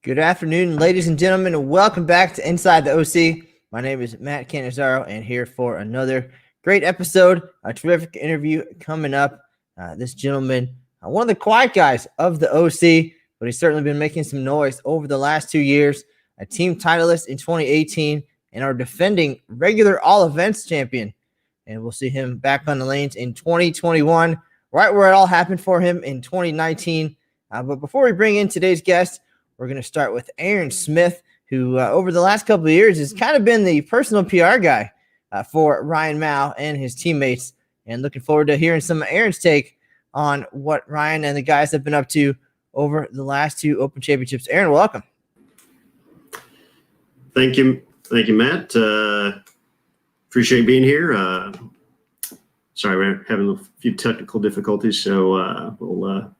Good afternoon, ladies and gentlemen, and welcome back to Inside the OC. My name is Matt Canizaro, and here for another great episode, a terrific interview coming up. This gentleman, one of the quiet guys of the OC, but he's certainly been making some noise over the last 2 years. A team titleist in 2018 and our defending regular all events champion. And we'll see him back on the lanes in 2021, right where it all happened for him in 2019. But before we bring in today's guest, we're going to start with Aaron Smith, who over the last couple of years has kind of been the personal PR guy for Ryan Mouw and his teammates. And looking forward to hearing some of Aaron's take on what Ryan and the guys have been up to over the last two Open Championships. Aaron, welcome. Thank you, Matt. Appreciate being here. Sorry, we're having a few technical difficulties, so we'll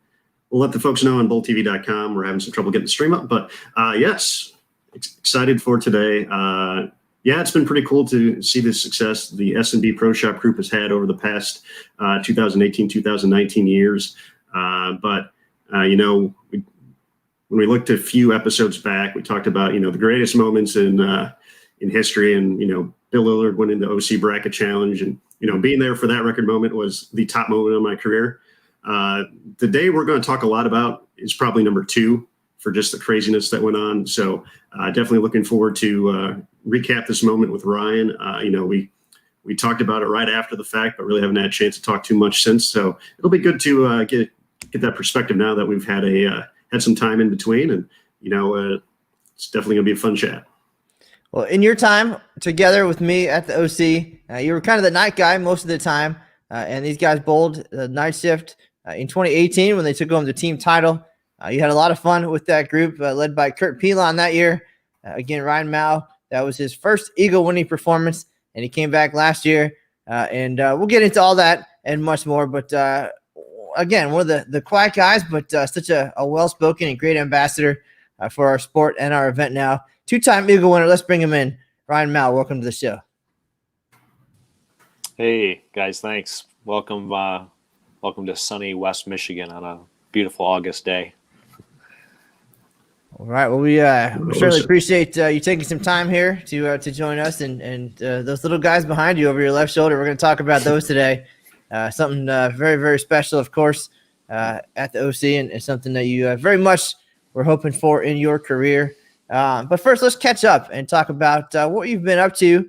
let the folks know on bowltv.com. We're having some trouble getting the stream up, but yes, excited for today. It's been pretty cool to see the success the S&B Pro Shop Group has had over the past 2018, 2019 years. When we looked a few episodes back, we talked about, the greatest moments in history, and, Bill Lillard winning the OC Bracket Challenge, and, being there for that record moment was the top moment of my career. The day we're going to talk a lot about is probably number 2 for just the craziness that went on. So definitely looking forward to recap this moment with Ryan. We talked about it right after the fact, but really haven't had a chance to talk too much since. So it'll be good to get that perspective now that we've had had some time in between, and it's definitely going to be a fun chat. Well, in your time together with me at the OC, you were kind of the night guy most of the time, and these guys bowled the night shift in 2018 when they took home the team title. You had a lot of fun with that group led by Kurt Pelon that year. Again, Ryan Mouw, that was his first Eagle winning performance, and he came back last year. And we'll get into all that and much more. But again, one of the quiet guys, but such a well-spoken and great ambassador for our sport and our event now. 2-time Eagle winner. Let's bring him in. Ryan Mouw, welcome to the show. Hey, guys, thanks. Welcome to sunny West Michigan on a beautiful August day. All right. Well, we certainly appreciate you taking some time here to join us, and those little guys behind you over your left shoulder. We're going to talk about those today. Something very, very special, of course, at the OC, and something that you very much were hoping for in your career. But first, let's catch up and talk about what you've been up to.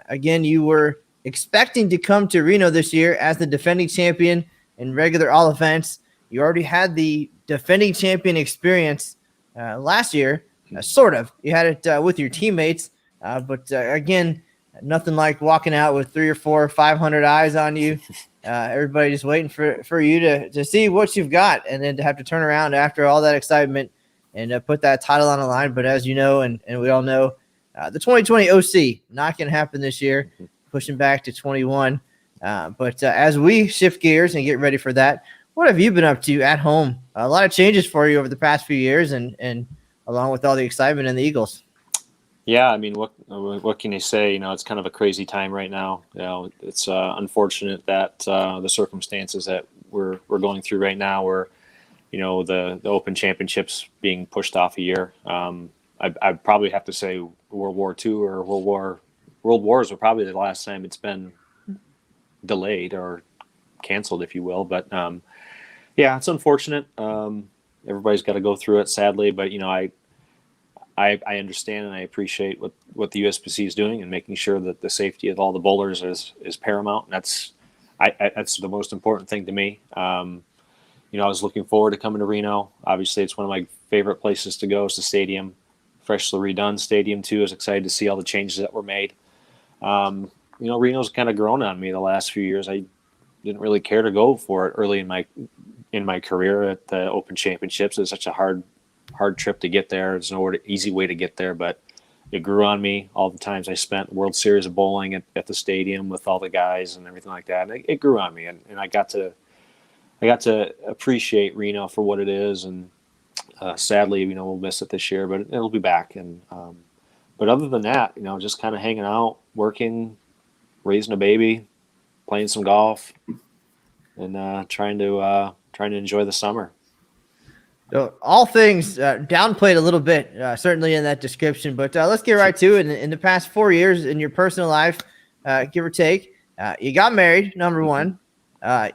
Again, you were expecting to come to Reno this year as the defending champion in regular all events. You already had the defending champion experience last year, sort of. You had it with your teammates, but again, nothing like walking out with 300 or 400 or 500 eyes on you. Everybody just waiting for you to see what you've got, and then to have to turn around after all that excitement and put that title on the line. But as you know, and we all know, the 2020 OC not going to happen this year, pushing back to 21. But as we shift gears and get ready for that, what have you been up to at home? A lot of changes for you over the past few years, and along with all the excitement in the Eagles. Yeah, I mean, what can you say? It's kind of a crazy time right now. It's unfortunate that the circumstances that we're going through right now, where the Open Championships being pushed off a year. I'd probably have to say World War II or World Wars were probably the last time it's been delayed or canceled, if you will. But it's unfortunate. Everybody's got to go through it, sadly. But I understand and I appreciate what the USBC is doing and making sure that the safety of all the bowlers is paramount. And that's the most important thing to me. I was looking forward to coming to Reno. Obviously, it's one of my favorite places to go. It's the stadium, freshly redone stadium too. I was excited to see all the changes that were made. Reno's kind of grown on me the last few years. I didn't really care to go for it early in my career at the Open Championships. It was such a hard trip to get there. There's no easy way to get there, but it grew on me. All the times I spent World Series of bowling at the stadium with all the guys and everything like that. And it grew on me, and I got to appreciate Reno for what it is. And sadly, we'll miss it this year, but it'll be back. And but other than that, just kind of hanging out, working, raising a baby, playing some golf, and trying to enjoy the summer. So all things downplayed a little bit, certainly in that description. But let's get right to it. In the past 4 years in your personal life, give or take, you got married, number one.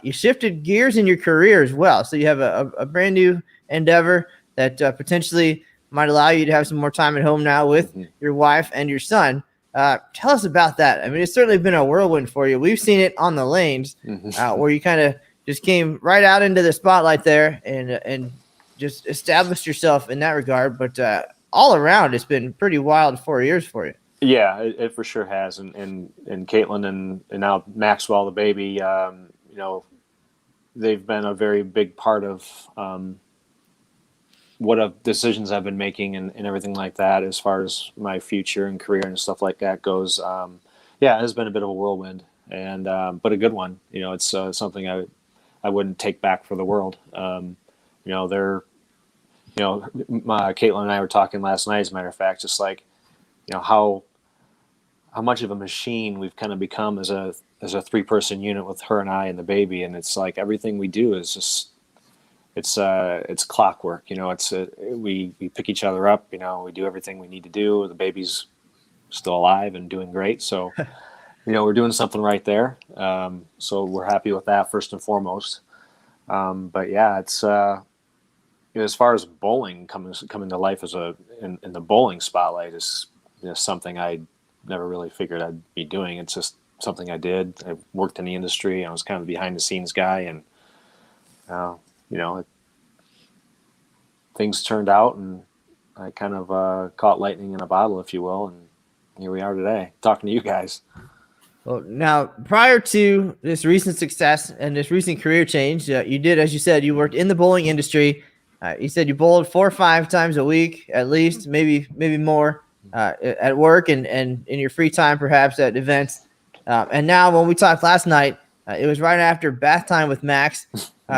You shifted gears in your career as well. So you have a brand new endeavor that potentially might allow you to have some more time at home now with your wife and your son. Tell us about that. I mean, it's certainly been a whirlwind for you. We've seen it on the lanes where you kind of just came right out into the spotlight there and just established yourself in that regard. But all around, it's been pretty wild 4 years for you. Yeah, it for sure has. And Caitlin and now Maxwell, the baby, you know, they've been a very big part of what decisions I've been making and everything like that as far as my future and career and stuff like that goes. Yeah, it has been a bit of a whirlwind, and but a good one. You know, it's something I wouldn't take back for the world. You know, Caitlin and I were talking last night, as a matter of fact, just like, you know, how much of a machine we've kind of become as a 3-person unit with her and I and the baby. And it's like everything we do is just, it's clockwork, you know, we pick each other up, you know, we do everything we need to do. The baby's still alive and doing great. So, you know, we're doing something right there. So we're happy with that first and foremost. But yeah, it's, you know, as far as bowling coming to life in the bowling spotlight is, you know, something I never really figured I'd be doing. It's just something I did. I worked in the industry. I was kind of a behind the scenes guy, and you know, things turned out, and I kind of caught lightning in a bottle, if you will, and here we are today talking to you guys. Well, now, prior to this recent success and this recent career change, you did, as you said, you worked in the bowling industry. You said you bowled 4 or 5 times a week, at least, maybe more, at work and in your free time, perhaps at events. And now, when we talked last night, it was right after bath time with Max.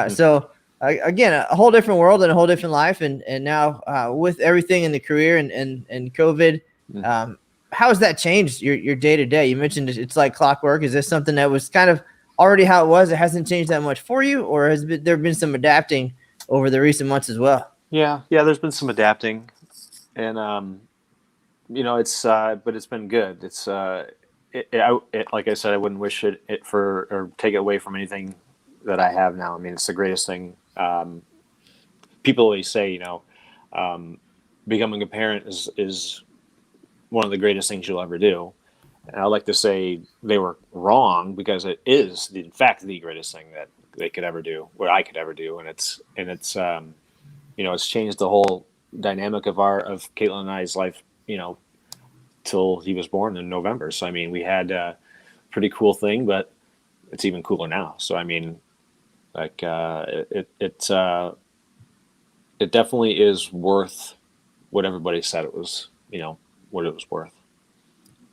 So again, a whole different world and a whole different life. And now with everything in the career and COVID, how has that changed your day to day? You mentioned it's like clockwork. Is this something that was kind of already how it was? It hasn't changed that much for you, or has there been some adapting over the recent months as well? Yeah, there's been some adapting, and you know, but it's been good. It's like I said, I wouldn't wish it for or take it away from anything that I have now. I mean, it's the greatest thing. People always say, you know, becoming a parent is one of the greatest things you'll ever do. And I like to say they were wrong, because it is, in fact, the greatest thing that they could ever do, what I could ever do. And it's you know, it's changed the whole dynamic of Caitlin and I's life, you know, till he was born in November. So, I mean, we had a pretty cool thing, but it's even cooler now. So, I mean, like, it definitely is worth what everybody said it was, you know, what it was worth.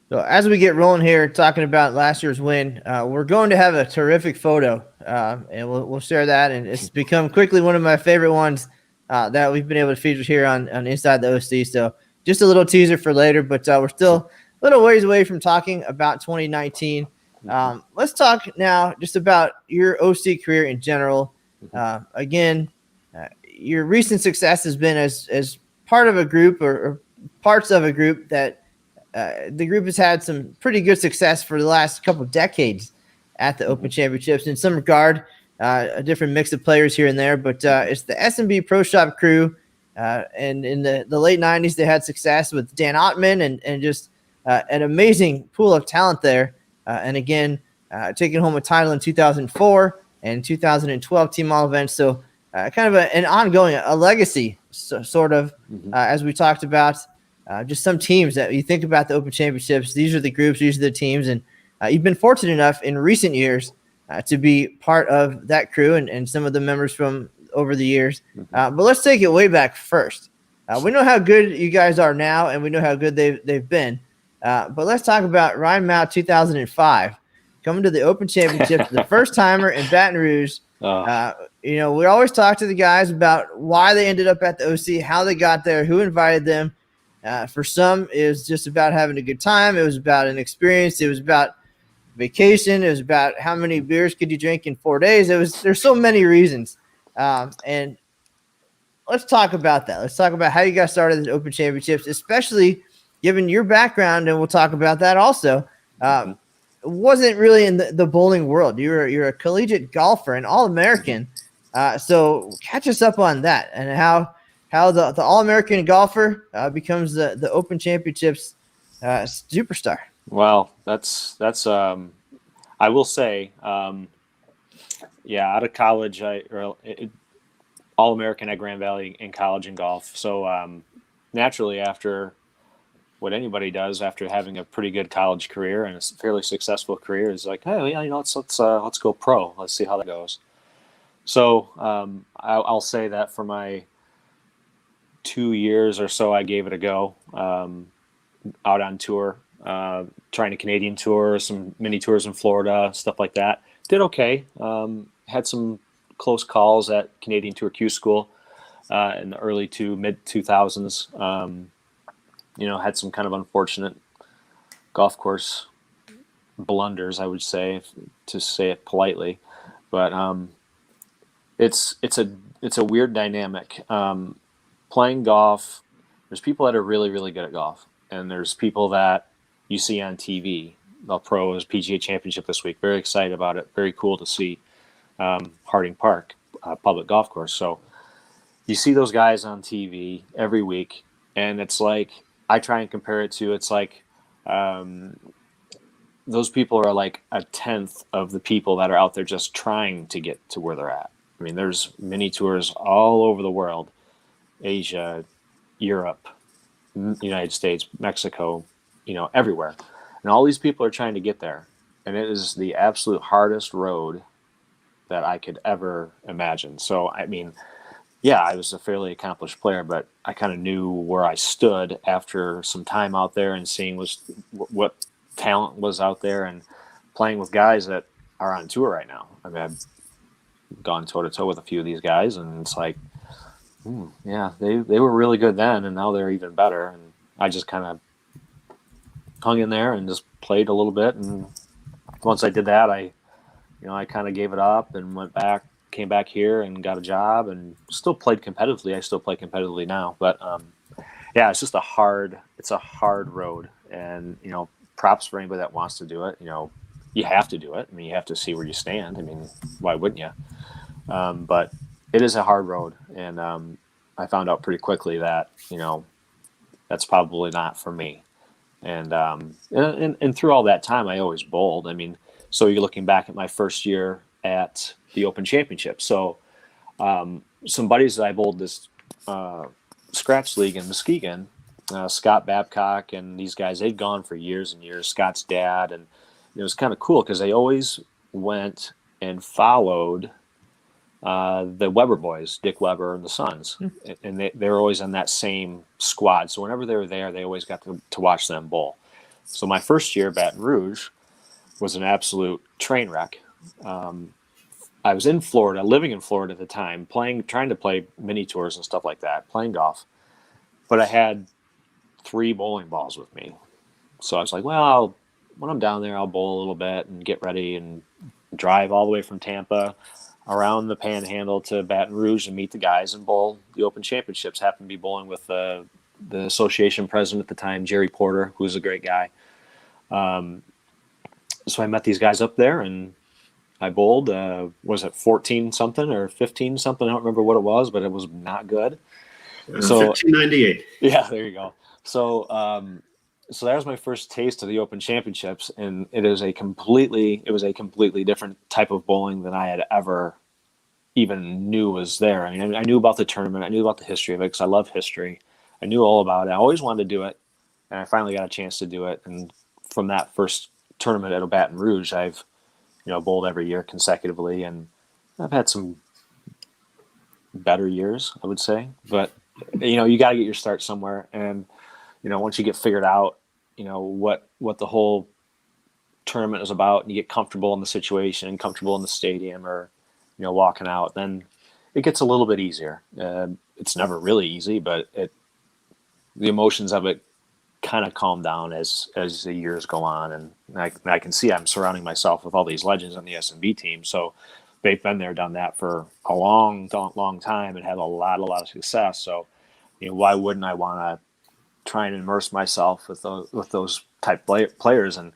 So as we get rolling here, talking about last year's win, we're going to have a terrific photo, and we'll share that. And it's become quickly one of my favorite ones that we've been able to feature here on Inside the OC. So just a little teaser for later, but we're still a little ways away from talking about 2019. Let's talk now just about your OC career in general. Again, your recent success has been as part of a group or parts of a group that the group has had some pretty good success for the last couple of decades at the Open Championships. In some regard, a different mix of players here and there, but it's the SMB Pro Shop crew. And in the late 90s, they had success with Dan Ottman and just an amazing pool of talent there. And again, taking home a title in 2004 and 2012 team all events. So kind of an ongoing, a legacy sort of, as we talked about. Just some teams that you think about the Open Championships. These are the groups, these are the teams, and you've been fortunate enough in recent years to be part of that crew and some of the members from over the years. But let's take it way back first. We know how good you guys are now, and we know how good they've been. But let's talk about Ryan Mouw 2005 coming to the Open Championships, the first timer in Baton Rouge. You know, we always talk to the guys about why they ended up at the OC, how they got there, who invited them. For some, it was just about having a good time. It was about an experience. It was about vacation. It was about how many beers could you drink in 4 days. There's so many reasons. And let's talk about that. Let's talk about how you got started in Open Championships, especially given your background, and we'll talk about that also. It wasn't really in the bowling world. You're a collegiate golfer, an All-American. So catch us up on that and how the All-American golfer becomes the Open Championships superstar. Well, that's I will say, out of college, All-American at Grand Valley in college in golf. So naturally, after what anybody does after having a pretty good college career and a fairly successful career, is like, hey, yeah, let's go pro. Let's see how that goes. So I'll say that for my 2 years or so, I gave it a go. Out on tour, trying a Canadian tour, some mini tours in Florida, stuff like that. Did okay. Had some close calls at Canadian Tour Q School in the early to mid 2000s. Had some kind of unfortunate golf course blunders, I would say, to say it politely. But it's a weird dynamic. Playing golf, there's people that are really, really good at golf. And there's people that you see on TV. The Pros PGA Championship this week. Very excited about it. Very cool to see Harding Park, public golf course. So you see those guys on TV every week, and it's like, I try and compare it to, it's like those people are like a tenth of the people that are out there just trying to get to where they're at. I mean, there's mini tours all over the world, Asia, Europe, United States, Mexico, everywhere. And all these people are trying to get there. And it is the absolute hardest road that I could ever imagine. So, I mean, yeah, I was a fairly accomplished player, but I kind of knew where I stood after some time out there and seeing what talent was out there and playing with guys that are on tour right now. I mean, I've gone toe-to-toe with a few of these guys, and it's like, yeah, they were really good then, and now they're even better. And I just kind of hung in there and just played a little bit. And once I did that, I kind of gave it up and came back here and got a job and still played competitively. I still play competitively now, but it's just a hard road. And, props for anybody that wants to do it. You have to do it. I mean, you have to see where you stand. I mean, why wouldn't you? But it is a hard road, and I found out pretty quickly that that's probably not for me. And through all that time, I always bowled. I mean, so you're looking back at my first year at the Open Championship. So some buddies that I bowled this scratch league in Muskegon, Scott Babcock and these guys, they'd gone for years and years. Scott's dad, and it was kind of cool because they always went and followed the Weber boys, Dick Weber and the Sons, and they were always on that same squad. So whenever they were there, they always got to watch them bowl. So my first year, Baton Rouge, was an absolute train wreck. I was in Florida, living in Florida at the time, trying to play mini tours and stuff like that, playing golf. But I had 3 bowling balls with me. So I was like, well, when I'm down there, I'll bowl a little bit and get ready and drive all the way from Tampa around the Panhandle to Baton Rouge and meet the guys and bowl the Open Championships. Happened to be bowling with the association president at the time, Jerry Porter, who was a great guy. So I met these guys up there, and I bowled. Was it 14 something or 15 something? I don't remember what it was, but it was not good. So 1598. Yeah, there you go. So so that was my first taste of the Open Championships, and it was a completely different type of bowling than I had ever even knew was there. I mean, I knew about the tournament, I knew about the history of it because I love history. I knew all about it. I always wanted to do it, and I finally got a chance to do it. And from that first tournament at Baton Rouge, I've bowled every year consecutively, and I've had some better years, I would say. But you got to get your start somewhere, and once you get figured out, what the whole tournament is about, and you get comfortable in the situation and comfortable in the stadium or, walking out, then it gets a little bit easier. It's never really easy, but the emotions of it kind of calm down as the years go on. And I can see I'm surrounding myself with all these legends on the S&B team. So they've been there, done that for a long time and had a lot of success. So, why wouldn't I want to try and immerse myself with those type players? And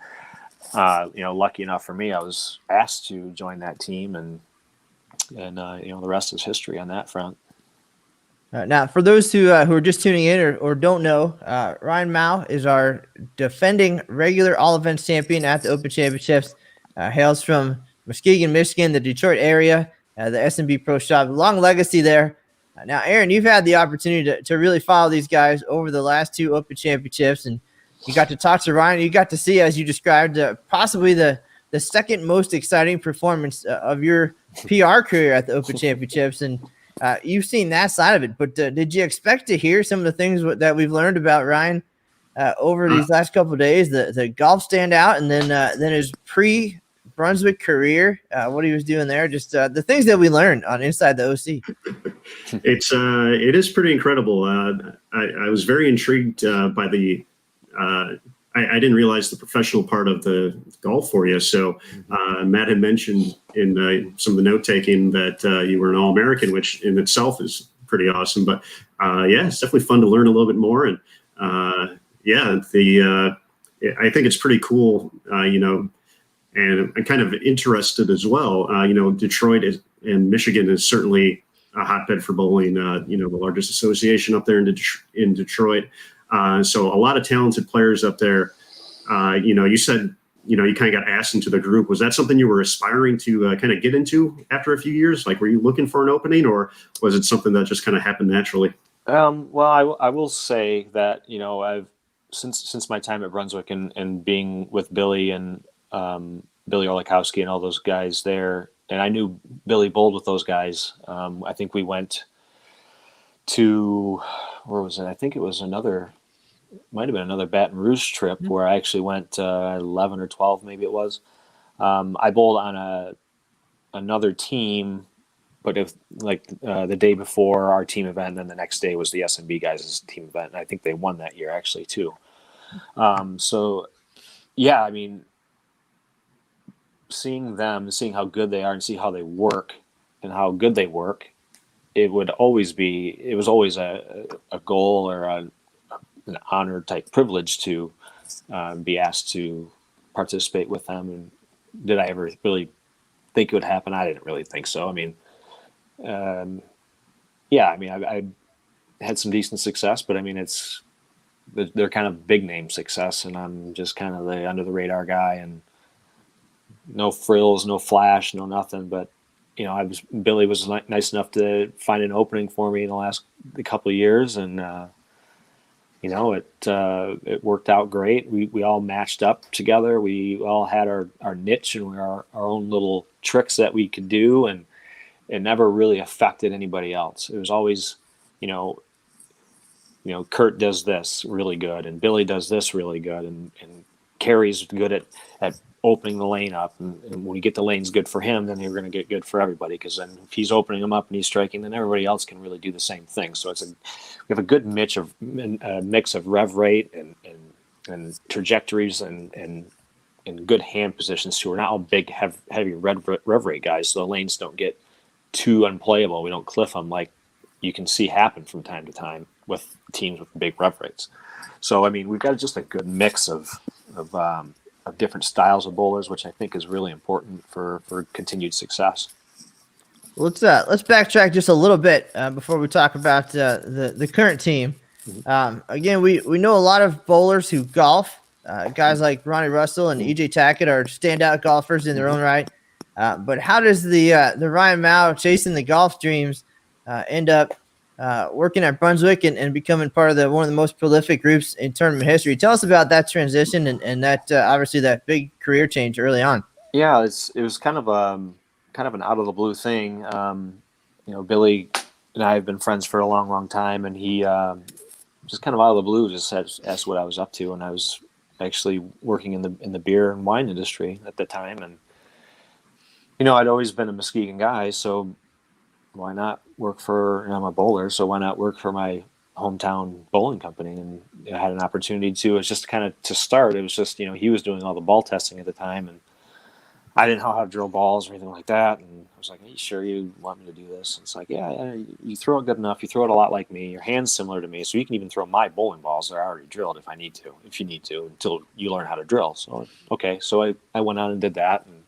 lucky enough for me, I was asked to join that team, and the rest is history on that front. Now, for those who are just tuning in or don't know, Ryan Mouw is our defending regular all events champion at the Open Championships. Hails from Muskegon, Michigan, the Detroit area, the S&B Pro Shop. Long legacy there. Now, Aaron, you've had the opportunity to really follow these guys over the last 2 Open Championships, and you got to talk to Ryan. You got to see, as you described, possibly the second most exciting performance of your PR career at the Open Championships, and you've seen that side of it. But did you expect to hear some of the things that we've learned about Ryan over these last couple of days? The golf standout, and then his pre-Brunswick career, what he was doing there, just the things that we learned on Inside the OC. It is pretty incredible. I was very intrigued by the. I didn't realize the professional part of the golf for you. So Matt had mentioned in some of the note taking that you were an All-American, which in itself is pretty awesome. But it's definitely fun to learn a little bit more. And I think it's pretty cool. And I'm kind of interested as well. Detroit and Michigan is certainly a hotbed for bowling. The largest association up there in Detroit. So a lot of talented players up there. You said, you kind of got asked into the group. Was that something you were aspiring to kind of get into after a few years? Like, were you looking for an opening, or was it something that just kind of happened naturally? Well, I will say that, I've since my time at Brunswick and being with Billy and Billy Orlikowski and all those guys there, and I knew Billy bowled with those guys. I think we went to, where was it? I think it was might have been another Baton Rouge trip where I actually went 11 or 12, maybe it was. I bowled on another team, but the day before our team event, and then the next day was the S&B guys' team event, and I think they won that year actually too. Seeing them, seeing how good they are, and see how they work and how good they work, it was always a goal or an honor type privilege to be asked to participate with them. And did I ever really think it would happen? I didn't really think so. I had some decent success, but they're kind of big name success, and I'm just kind of the under the radar guy, and no frills, no flash, no nothing. But Billy was nice enough to find an opening for me in the last couple of years, and it worked out great. We all matched up together. We all had our niche and our own little tricks that we could do, and it never really affected anybody else. It was always, Kurt does this really good, and Billy does this really good, and Kerry's good at opening the lane up, and when you get the lanes good for him, then you're going to get good for everybody, because then if he's opening them up and he's striking, then everybody else can really do the same thing. So we have a good mix of rev rate and trajectories and good hand positions too. We're not all big heavy rev rate guys, so the lanes don't get too unplayable. We don't cliff them like you can see happen from time to time with teams with big rev rates. So we've got just a good mix of different styles of bowlers, which I think is really important for continued success. Let's backtrack just a little bit before we talk about the current team. Again, we know a lot of bowlers who golf. Guys like Ronnie Russell and EJ Tackett are standout golfers in their own right. But how does the Ryan Mouw chasing the golf dreams end up working at Brunswick and becoming part of one of the most prolific groups in tournament history? Tell us about that transition and that obviously that big career change early on. Yeah, it was kind of an out of the blue thing. Billy and I have been friends for a long, long time, and he just kind of out of the blue just asked what I was up to, and I was actually working in the beer and wine industry at the time, and I'd always been a Muskegon guy, so why not work I'm a bowler, so why not work for my hometown bowling company? And I had an opportunity to. It was just kind of to start. It was just, he was doing all the ball testing at the time, and I didn't know how to drill balls or anything like that. And I was like, "Are you sure you want me to do this?" And it's like, "Yeah, you throw it good enough. You throw it a lot like me. Your hand's similar to me, so you can even throw my bowling balls. They're already drilled if you need to, until you learn how to drill." So okay, so I went on and did that, and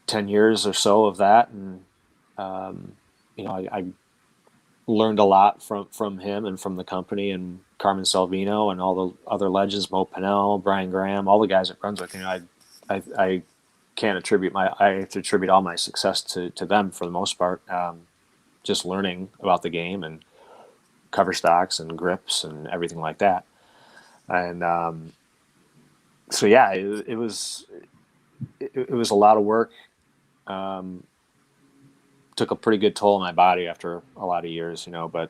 10 years or so of that, and I learned a lot from him and from the company and Carmen Salvino and all the other legends, Mo Pennell, Brian Graham, all the guys at Brunswick. I can't attribute I have to attribute all my success to them for the most part. Just learning about the game and cover stocks and grips and everything like that. And so yeah, it was a lot of work. Took a pretty good toll on my body after a lot of years, but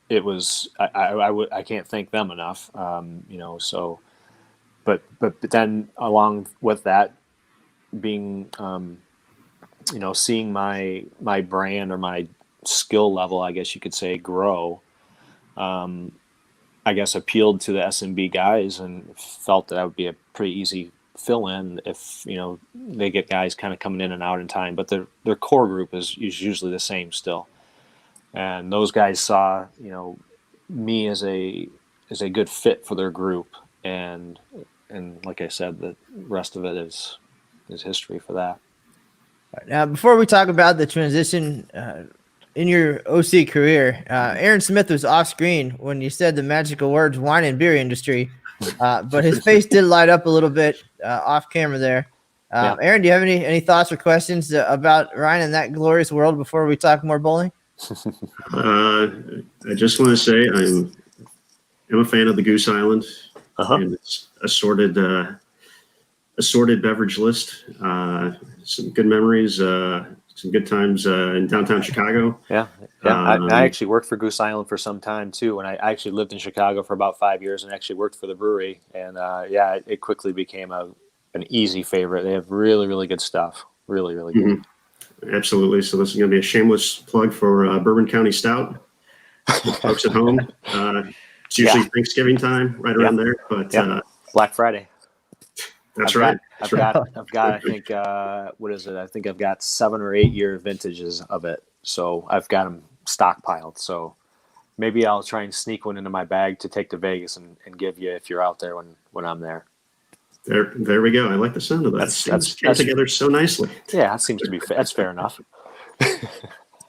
it was, I can't thank them enough. So, but then along with that being, seeing my brand or my skill level, I guess you could say, grow, I guess appealed to the SMB guys and felt that I would be a pretty easy fill in if they get guys kind of coming in and out in time, but their core group is usually the same still, and those guys saw me as a good fit for their group, and like I said, the rest of it is history for that. Now, before we talk about the transition in your OC career, Aaron Smith was off screen when you said the magical words "wine and beer industry." But his face did light up a little bit off camera there. Yeah. Aaron, do you have any thoughts or questions about Ryan and that glorious world before we talk more bowling? I just want to say I'm a fan of the Goose Island and its assorted beverage list. Some good memories, some good times in downtown Chicago. Yeah. I actually worked for Goose Island for some time too, and I actually lived in Chicago for about 5 years and actually worked for the brewery. And it quickly became an easy favorite. They have really, really good stuff. Really, really good. Mm-hmm. Absolutely. So this is going to be a shameless plug for Bourbon County Stout. Folks at home. It's usually Thanksgiving time, right around there. But Black Friday. That's right. I've got. I think what is it? I think I've got 7 or 8 year vintages of it. So I've got them stockpiled. So maybe I'll try and sneak one into my bag to take to Vegas and give you if you're out there when I'm there. There we go. I like the sound of that. That's together so nicely. Yeah, that seems to be that's fair enough.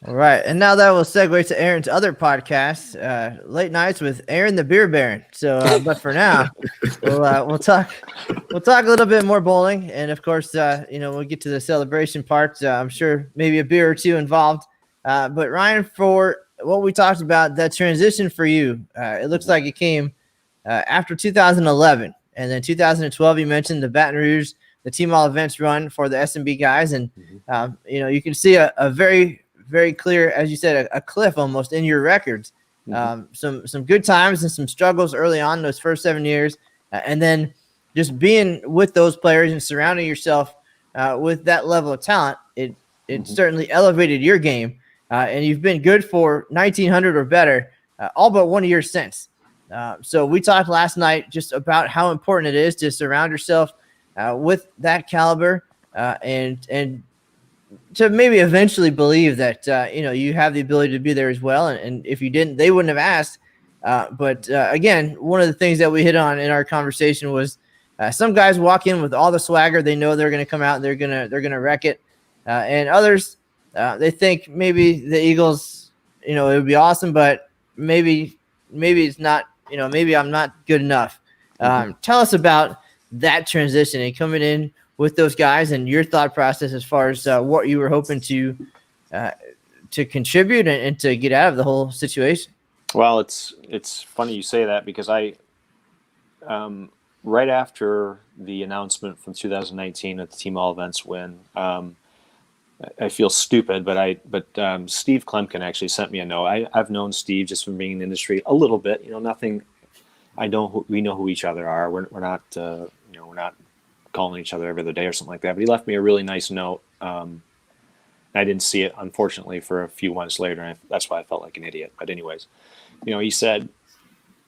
All right, and now that will segue to Aaron's other podcast, Late Nights with Aaron the Beer Baron. So, but for now, we'll talk a little bit more bowling, and of course, we'll get to the celebration part. I'm sure maybe a beer or two involved. But Ryan, for what we talked about, that transition for you, it looks like it came after 2011, and then 2012. You mentioned the Baton Rouge, the Team All Events run for the SMB guys, and you can see a very, very clear, as you said, a cliff almost in your records. Some good times and some struggles early on those first 7 years, and then just being with those players and surrounding yourself with that level of talent, it certainly elevated your game, and you've been good for 1900 or better all but 1 year since. So we talked last night just about how important it is to surround yourself with that caliber and to maybe eventually believe that, you have the ability to be there as well. And if you didn't, they wouldn't have asked. But again, one of the things that we hit on in our conversation was some guys walk in with all the swagger. They know they're going to come out and they're going to wreck it. And others, they think maybe the Eagles, it would be awesome, but maybe it's not, maybe I'm not good enough. Tell us about that transition and coming in with those guys and your thought process as far as what you were hoping to contribute and to get out of the whole situation. Well, it's funny you say that because I, right after the announcement from 2019 at the Team All Events win, I feel stupid, but Steve Klemkin actually sent me a note. I've known Steve just from being in the industry a little bit, nothing. We know who each other are. We're not, we're not calling each other every other day or something like that. But he left me a really nice note. I didn't see it, unfortunately, for a few months later. And that's why I felt like an idiot. But anyways, he said,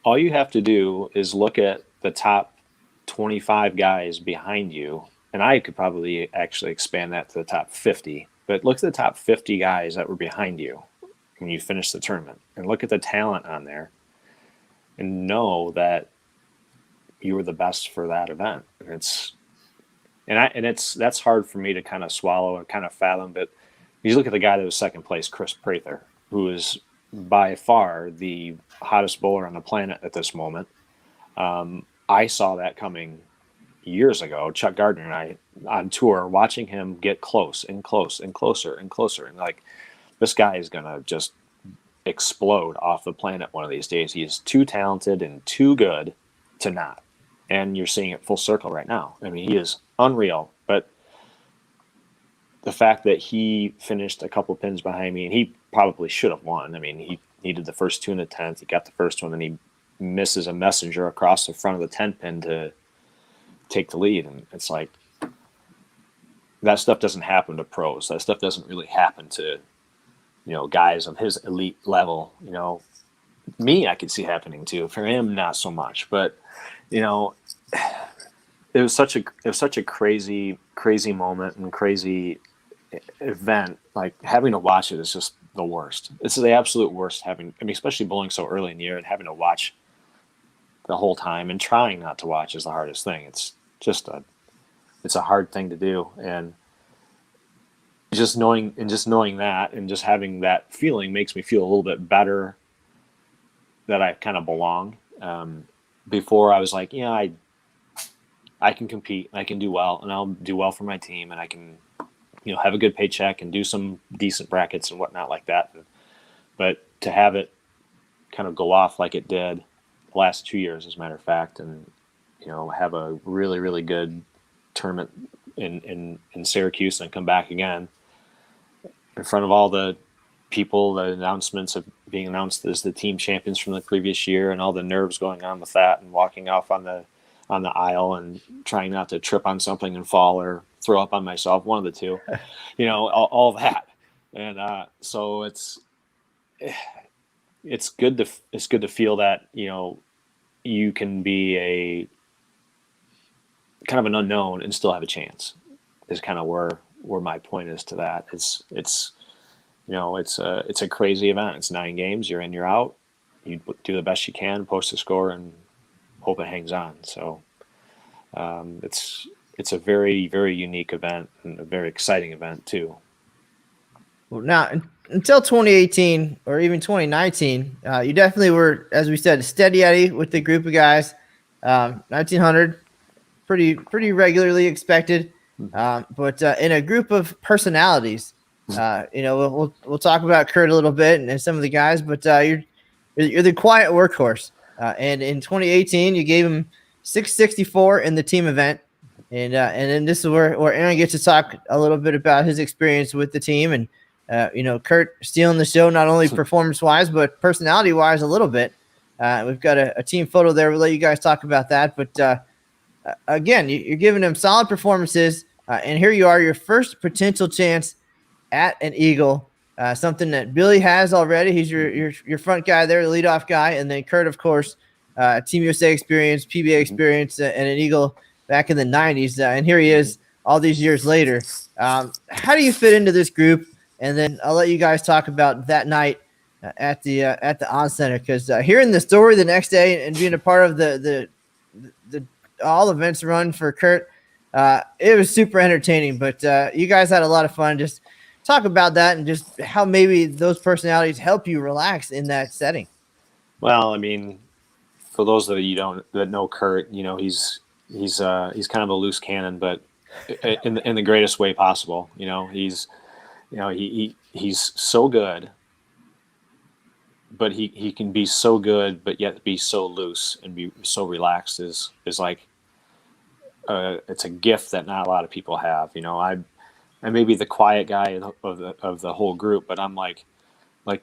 all you have to do is look at the top 25 guys behind you and I could probably actually expand that to the top 50. But look at the top 50 guys that were behind you when you finished the tournament, and look at the talent on there, and know that you were the best for that event. That's hard for me to kind of swallow and kind of fathom. But you look at the guy that was second place, Chris Prather, who is by far the hottest bowler on the planet at this moment. I saw that coming years ago. Chuck Gardner and I on tour, watching him get close and close and closer and closer, and like, this guy is gonna just explode off the planet one of these days. He is too talented and too good to not. And you're seeing it full circle right now. I mean, he is unreal. But the fact that he finished a couple pins behind me, and he probably should have won. I mean, he needed the first two in the 10th. He got the first one, and he misses a messenger across the front of the 10 pin to take the lead. And it's like, that stuff doesn't happen to pros. That stuff doesn't really happen to, guys of his elite level. Me, I could see happening too. For him, not so much. But it was such a crazy moment and crazy event. Like, having to watch it is just the worst. It's the absolute worst. Especially bowling so early in the year and having to watch the whole time, and trying not to watch is the hardest thing. It's just a hard thing to do. And just knowing that, and just having that feeling, makes me feel a little bit better that I kind of belong. Before, I was like, I can compete, and I can do well, and I'll do well for my team, and I can, have a good paycheck and do some decent brackets and whatnot like that. But to have it kind of go off like it did the last 2 years, as a matter of fact, and, have a really, really good tournament in Syracuse, and come back again in front of all the people, the announcements of being announced as the team champions from the previous year, and all the nerves going on with that, and walking off on the aisle and trying not to trip on something and fall or throw up on myself, one of the two, all that. And so it's good to feel that, you can be a kind of an unknown and still have a chance, is kind of where my point is to that. It's a crazy event. It's 9 games. You're in, you're out. You do the best you can, post a score, and hope it hangs on. So it's a very, very unique event, and a very exciting event too. Well, now, until 2018 or even 2019, you definitely were, as we said, steady Eddie with the group of guys. 1900, pretty regularly expected. But in a group of personalities, we'll talk about Kurt a little bit and some of the guys, but you're the quiet workhorse. And in 2018, you gave him 664 in the team event, and then this is where Aaron gets to talk a little bit about his experience with the team, and Kurt stealing the show, not only performance wise but personality wise a little bit. We've got a team photo there. We'll let you guys talk about that, but again, you're giving him solid performances, and here you are, your first potential chance at an Eagle, something that Billy has already. He's your front guy there, the leadoff guy, and then Kurt, of course, Team USA experience, PBA experience, and an Eagle back in the 90s, and here he is all these years later. How do you fit into this group? And then I'll let you guys talk about that night at the On Center, because hearing the story the next day and being a part of the all events run for Kurt, it was super entertaining. But you guys had a lot of fun. Just talk about that, and just how maybe those personalities help you relax in that setting. Well, I mean, for those of you that know Kurt, he's kind of a loose cannon, but in the greatest way possible. He's so good, but he can be so good, but yet be so loose and be so relaxed is like it's a gift that not a lot of people have. I may be the quiet guy of the whole group, but I'm like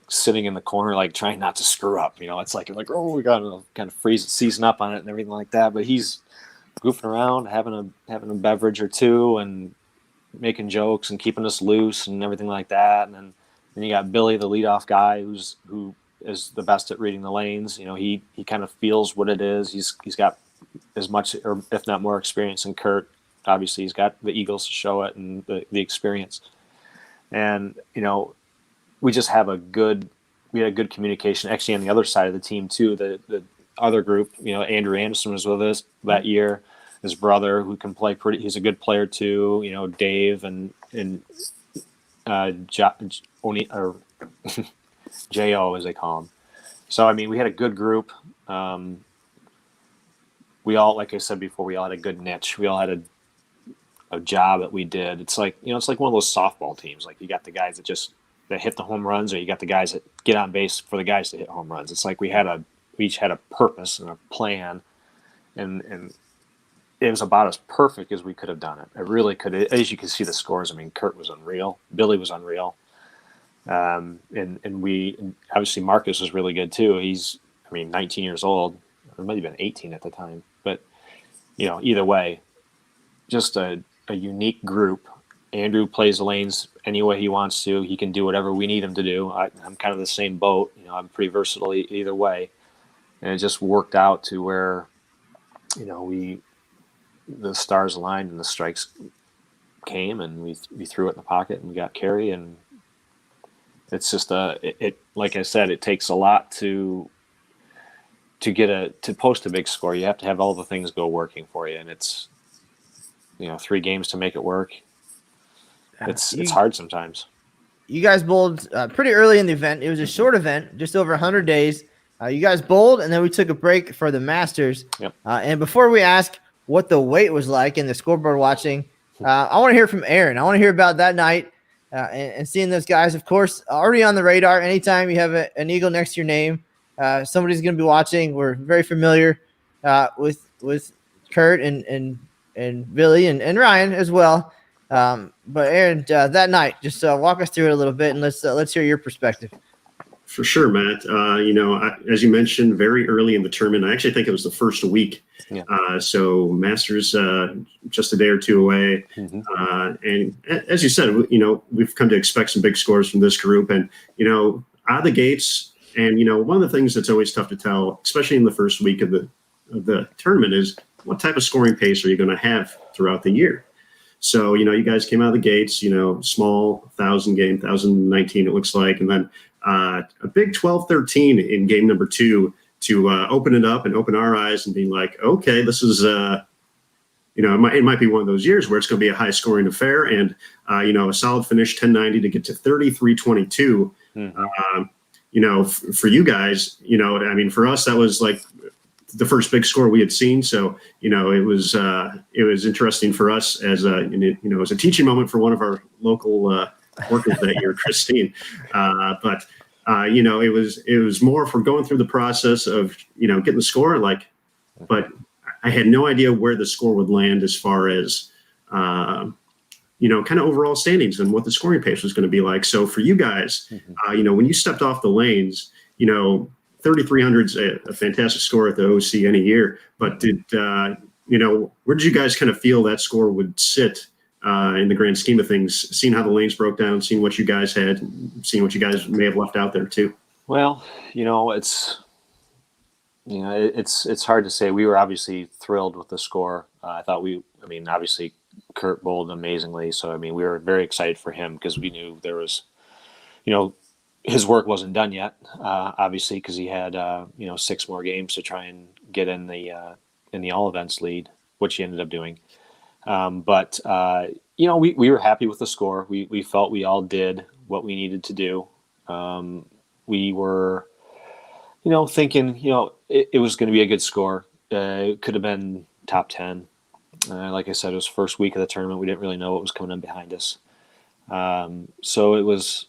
sitting in the corner, like trying not to screw up. It's like oh, we got to kind of season up on it and everything like that. But he's goofing around, having a beverage or two, and making jokes and keeping us loose and everything like that. And then you got Billy, the leadoff guy, who is the best at reading the lanes. He kind of feels what it is. He's got as much, or if not more, experience than Kurt obviously he's got the Eagles to show it and the experience. And, we just have we had a good communication actually on the other side of the team too. The other group, Andrew Anderson was with us that year. His brother, who can play he's a good player too. Dave and or Jo as they call him. So we had a good group. We all, like I said before, we all had a good niche. We all had a job that we did. It's like it's like one of those softball teams. Like you got the guys that hit the home runs, or you got the guys that get on base for the guys to hit home runs. It's like we each had a purpose and a plan, and it was about as perfect as we could have done it. It really could. As you can see the scores, Kurt was unreal. Billy was unreal. And we obviously Marcus was really good too. He's 19 years old. It might have been 18 at the time, but either way, just a unique group. Andrew plays the lanes any way he wants to. He can do whatever we need him to do. I'm kind of the same boat. I'm pretty versatile either way, and it just worked out to where the stars aligned and the strikes came, and we threw it in the pocket and we got carry. And it's just like I said, it takes a lot to post a big score. You have to have all the things go working for you, and it's 3 games to make it work. It's hard sometimes. You guys bowled pretty early in the event. It was a short event, just over 100 days. You guys bowled, and then we took a break for the Masters. Yep. And before we ask what the wait was like in the scoreboard watching, I want to hear from Aaron. I want to hear about that night and seeing those guys, of course, already on the radar. Anytime you have an eagle next to your name, somebody's going to be watching. We're very familiar with Kurt and Billy and Ryan as well. But Aaron, that night, just walk us through it a little bit, and let's hear your perspective. For sure, Matt. As you mentioned, very early in the tournament, I actually think it was the first week. Yeah. So Masters just a day or two away. Mm-hmm. And as you said, we've come to expect some big scores from this group. And, out of the gates, and, one of the things that's always tough to tell, especially in the first week of the tournament, is what type of scoring pace are you going to have throughout the year? So, you guys came out of the gates, small 1,000 game, 1,019 it looks like, and then a big 12-13 in game number 2 to open it up and open our eyes and being like, okay, this is, it might be one of those years where it's going to be a high scoring affair, and, a solid finish 1090 to get to 33-22. Mm-hmm. For you guys, for us, that was like the first big score we had seen. So, it was interesting for us as it was a teaching moment for one of our local workers that year, Christine. But it was more for going through the process of, getting the score, but I had no idea where the score would land as far as, kind of overall standings and what the scoring pace was going to be like. So for you guys, mm-hmm. When you stepped off the lanes, 3,300 is a fantastic score at the OC any year, but where did you guys kind of feel that score would sit in the grand scheme of things, seeing how the lanes broke down, seeing what you guys had, seeing what you guys may have left out there too? Well, it's hard to say. We were obviously thrilled with the score. I thought obviously Kurt bowled amazingly. So, we were very excited for him because we knew there was, his work wasn't done yet, obviously, because he had 6 more games to try and get in the all events lead, which he ended up doing. But we were happy with the score. We felt we all did what we needed to do. We were, thinking, it was going to be a good score. It could have been top 10. Like I said, it was first week of the tournament. We didn't really know what was coming in behind us. So it was,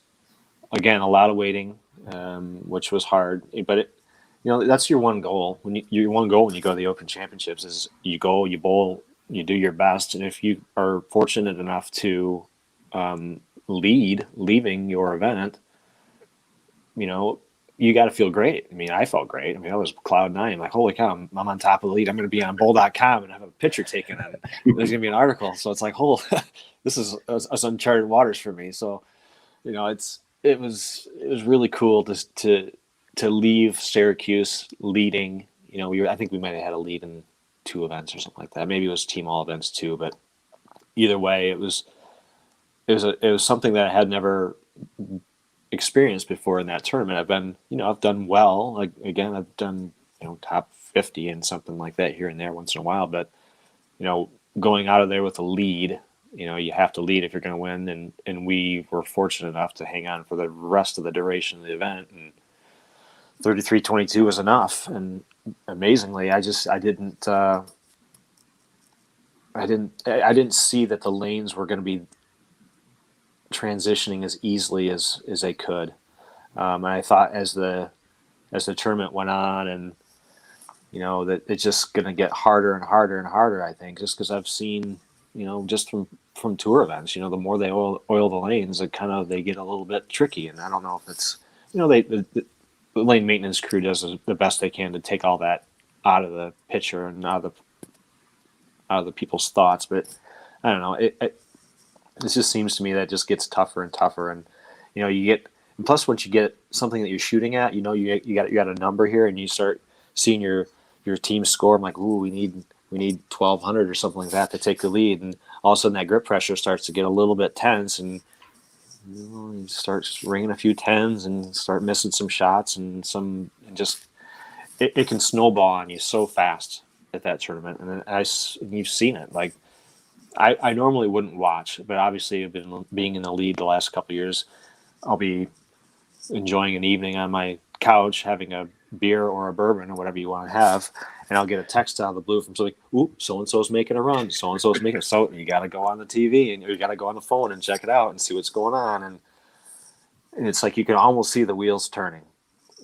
again, a lot of waiting, which was hard. But that's your one goal. When you go to the Open Championships is you go, you bowl, you do your best, and if you are fortunate enough to leaving your event, you got to feel great. I felt great. I was cloud 9. I'm like, holy cow, I'm on top of the lead. I'm going to be on bowl.com and have a picture taken, and there's going to be an article. So it's like, this is uncharted waters for me. So, it was really cool to leave Syracuse leading. I think we might have had a lead in 2 events or something like that. Maybe it was team all events too, but either way, it was something that I had never experienced before in that tournament. I've done well. Like, again, I've done, top 50 and something like that here and there once in a while, but, going out of there with a lead, you have to lead if you're going to win. And we were fortunate enough to hang on for the rest of the duration of the event. And 33-22 was enough. And amazingly, I didn't see that the lanes were going to be transitioning as easily as they could. I thought as the tournament went on, and that it's just going to get harder and harder and harder. I think just because I've seen, just from tour events, the more they oil the lanes, they get a little bit tricky. And I don't know if it's, the lane maintenance crew does the best they can to take all that out of the picture and out of the people's thoughts. But I don't know. It just seems to me that it just gets tougher and tougher. And, and plus once you get something that you're shooting at, you got a number here, and you start seeing your team score. I'm like, ooh, we need 1,200 or something like that to take the lead. And all of a sudden that grip pressure starts to get a little bit tense, and you start ringing a few tens and start missing some shots and it can snowball on you so fast at that tournament. And you've seen it. Like, I normally wouldn't watch, but obviously I've been being in the lead the last couple of years. I'll be enjoying an evening on my couch, having a beer or a bourbon or whatever you want to have, and I'll get a text out of the blue from somebody, ooh, so-and-so's making a run, so-and-so's making so you got to go on the TV and you got to go on the phone and check it out and see what's going on. And it's like you can almost see the wheels turning.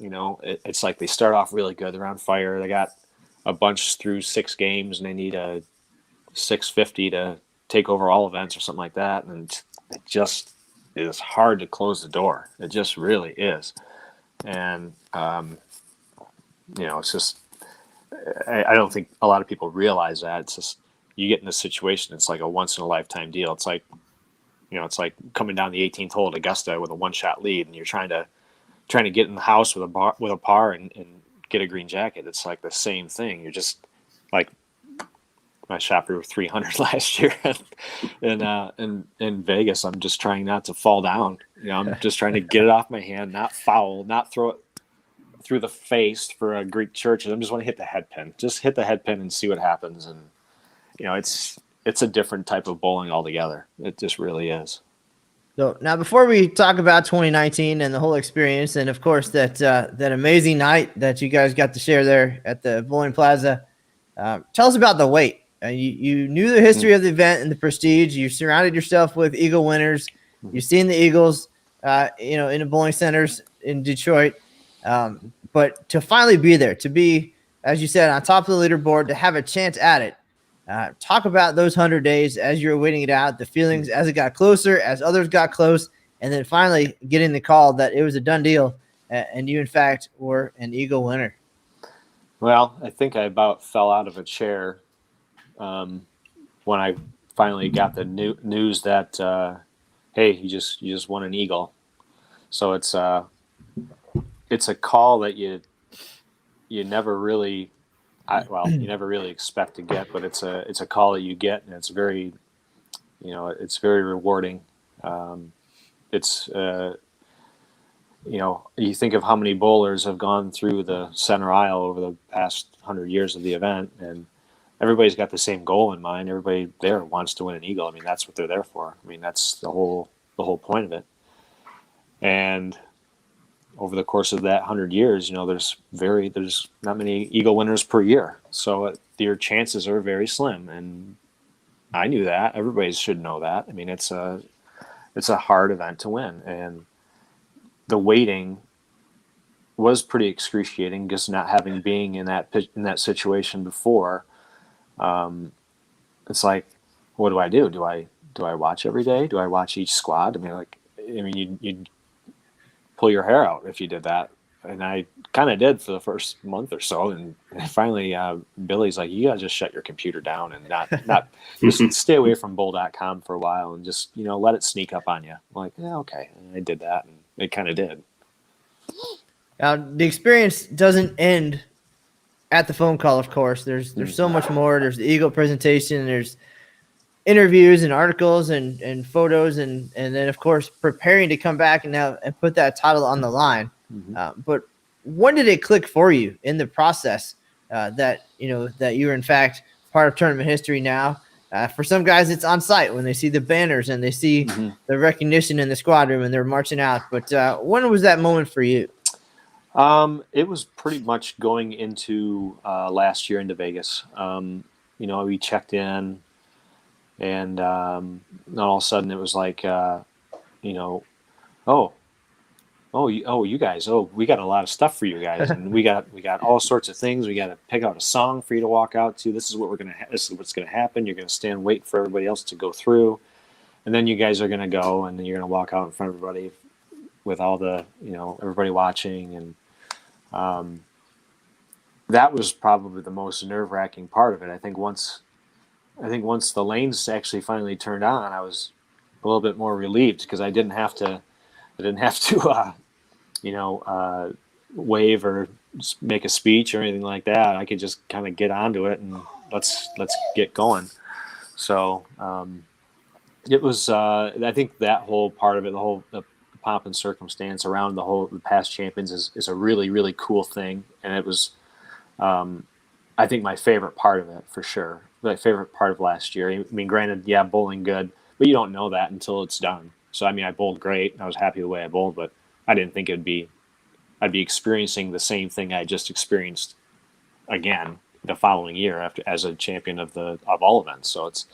It's like they start off really good. They're on fire. They got a bunch through 6 games, and they need a 650 to take over all events or something like that. And it just is hard to close the door. It just really is. And, it's just, I don't think a lot of people realize that. It's just, you get in this situation, it's like a once in a lifetime deal. It's like, it's like coming down the 18th hole at Augusta with a 1-shot lead, and you're trying to get in the house with a par and get a green jacket. It's like the same thing. You're just like, I shot for 300 last year in Vegas. I'm just trying not to fall down. I'm just trying to get it off my hand, not foul, not throw it through the face for a Greek church. I just want to hit the head pin. Just hit the head pin and see what happens. And it's a different type of bowling altogether. It just really is. So now, before we talk about 2019 and the whole experience, and of course that amazing night that you guys got to share there at the Bowling Plaza, tell us about the wait. You knew the history of the event and the prestige. You surrounded yourself with Eagle winners. You've seen the Eagles, in the bowling centers in Detroit. But to finally be there, to be, as you said, on top of the leaderboard, to have a chance at it. Talk about those 100 days as you were waiting it out, the feelings as it got closer, as others got close, and then finally getting the call that it was a done deal, and you, in fact, were an Eagle winner. Well, I think I about fell out of a chair when I finally got the news that, hey, you just won an Eagle. So it's a call that you never really, you never really expect to get, but it's a call that you get, and it's very, it's very rewarding. You think of how many bowlers have gone through the center aisle over the past 100 years of the event, and everybody's got the same goal in mind. Everybody there wants to win an Eagle. I mean, that's what they're there for. I mean, that's the whole point of it. And over the course of that 100 years, there's not many Eagle winners per year. So your chances are very slim. And I knew that. Everybody should know that. I mean, it's a hard event to win. And the waiting was pretty excruciating, just not having been in that situation before. It's like, what do I do? Do I watch every day? Do I watch each squad? You'd pull your hair out if you did that. And I kind of did for the first month or so. And finally, Billy's like, you gotta just shut your computer down and not just stay away from bowl.com for a while and just, let it sneak up on you. I'm like, yeah, okay. And I did that, and it kind of did. Now, the experience doesn't end at the phone call, of course. There's so much more. There's the Eagle presentation. There's interviews and articles and photos and then of course preparing to come back and put that title on the line. But when did it click for you in the process that that you're in fact part of tournament history now? For some guys, it's on site when they see the banners and they see the recognition in the squad room and they're marching out. But when was that moment for you? It was pretty much going into last year into Vegas. We checked in, and all of a sudden it was like, you guys, we got a lot of stuff for you guys, and we got all sorts of things. We got to pick out a song for you to walk out to. This is what this is what's gonna happen. You're gonna stand, wait for everybody else to go through, and then you guys are gonna go, and then you're gonna walk out in front of everybody with all the everybody watching, and that was probably the most nerve-wracking part of it. I think once the lanes actually finally turned on, I was a little bit more relieved because I didn't have to wave or make a speech or anything like that. I could just kind of get onto it and let's get going. So it was. I think that whole part of it, the pomp and circumstance around the past champions is a really, really cool thing, and it was. I think my favorite part of it for sure. My favorite part of last year. I mean, granted, yeah, bowling good, but you don't know that until it's done. So I mean, I bowled great. And I was happy the way I bowled, but I didn't think I'd be experiencing the same thing I just experienced again the following year as a champion of all events. So it's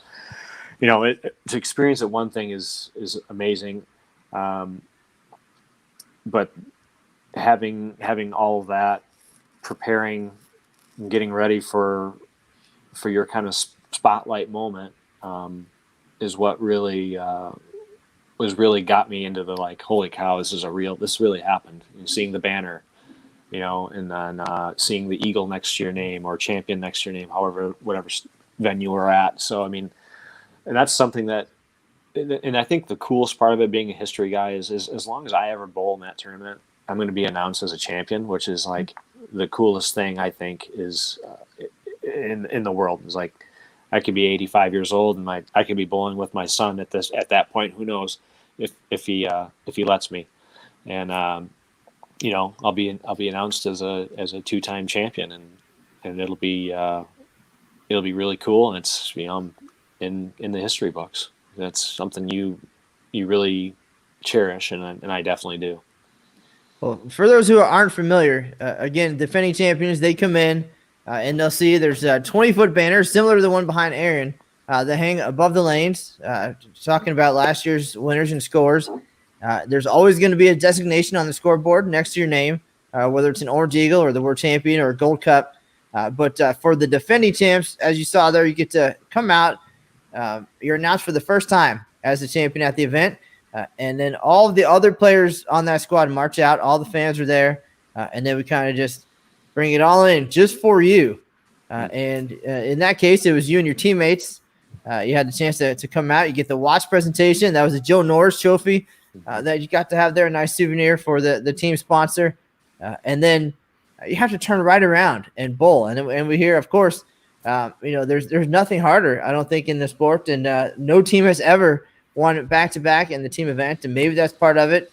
to experience it. One thing is amazing, but having all of that, preparing, and getting ready for your kind of spotlight moment is what really got me into the like, holy cow, this really happened. And seeing the banner, and then seeing the eagle next to your name or champion next to your name, whatever venue we're at. So I mean, and that's something that, and I think the coolest part of it being a history guy is as long as I ever bowl in that tournament, I'm going to be announced as a champion, which is like the coolest thing I think is in the world. Is like I could be 85 years old and I could be bowling with my son at that point. Who knows if he lets me, and I'll be announced as a 2-time champion, and it'll be really cool, and it's in the history books. That's something you really cherish, and I definitely do. Well, for those who aren't familiar, again, defending champions, they come in and they'll see there's 20-foot banners similar to the one behind Aaron that hang above the lanes, talking about last year's winners and scores. There's always going to be a designation on the scoreboard next to your name, whether it's an Orange Eagle or the World Champion or a Gold Cup. But for the defending champs, as you saw there, you get to come out. You're announced for the first time as the champion at the event. And then all of the other players on that squad march out. All the fans are there. And then we kind of just bring it all in just for you. And in that case, it was you and your teammates. You had the chance to come out. You get the watch presentation. That was a Joe Norris trophy that you got to have there. A nice souvenir for the team sponsor. And then you have to turn right around and bowl. And we hear, of course, there's nothing harder, I don't think, in the sport. And no team has ever won back-to-back in the team event. And maybe that's part of it.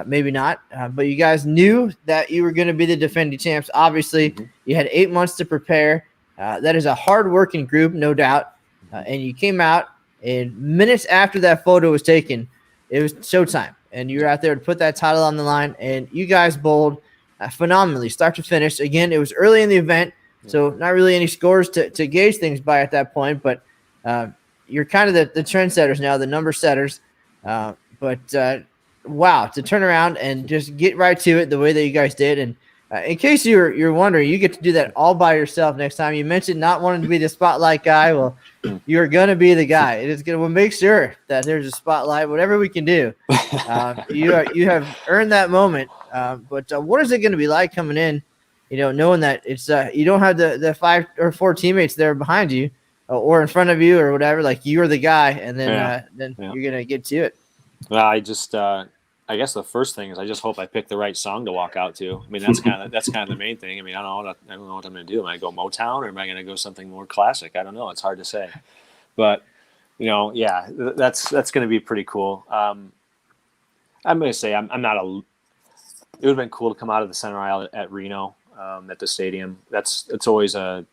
Maybe not. But you guys knew that you were going to be the defending champs. Obviously, you had 8 months to prepare. That is a hard-working group, no doubt. And you came out, and minutes after that photo was taken, it was showtime. And you were out there to put that title on the line. And you guys bowled phenomenally, start to finish. Again, it was early in the event, so not really any scores to gauge things by at that point. But you're kind of the trendsetters now, the number setters. Wow, to turn around and just get right to it the way that you guys did. And in case you're wondering, you get to do that all by yourself next time. You mentioned not wanting to be the spotlight guy. Well, you're going to be the guy. It is going to we'll make sure that there's a spotlight, whatever we can do. You have earned that moment. But what is it going to be like coming in, knowing that it's you don't have the 5 or 4 teammates there behind you or in front of you or whatever, like you're the guy, and then you're going to get to it. Well, I guess the first thing is I just hope I pick the right song to walk out to. I mean, that's kind of the main thing. I mean, I don't know what I'm going to do. Am I going to go Motown or am I going to go something more classic? I don't know. It's hard to say. But Yeah, that's going to be pretty cool. I'm going to say I'm not a. It would have been cool to come out of the center aisle at Reno, at the stadium. It's always a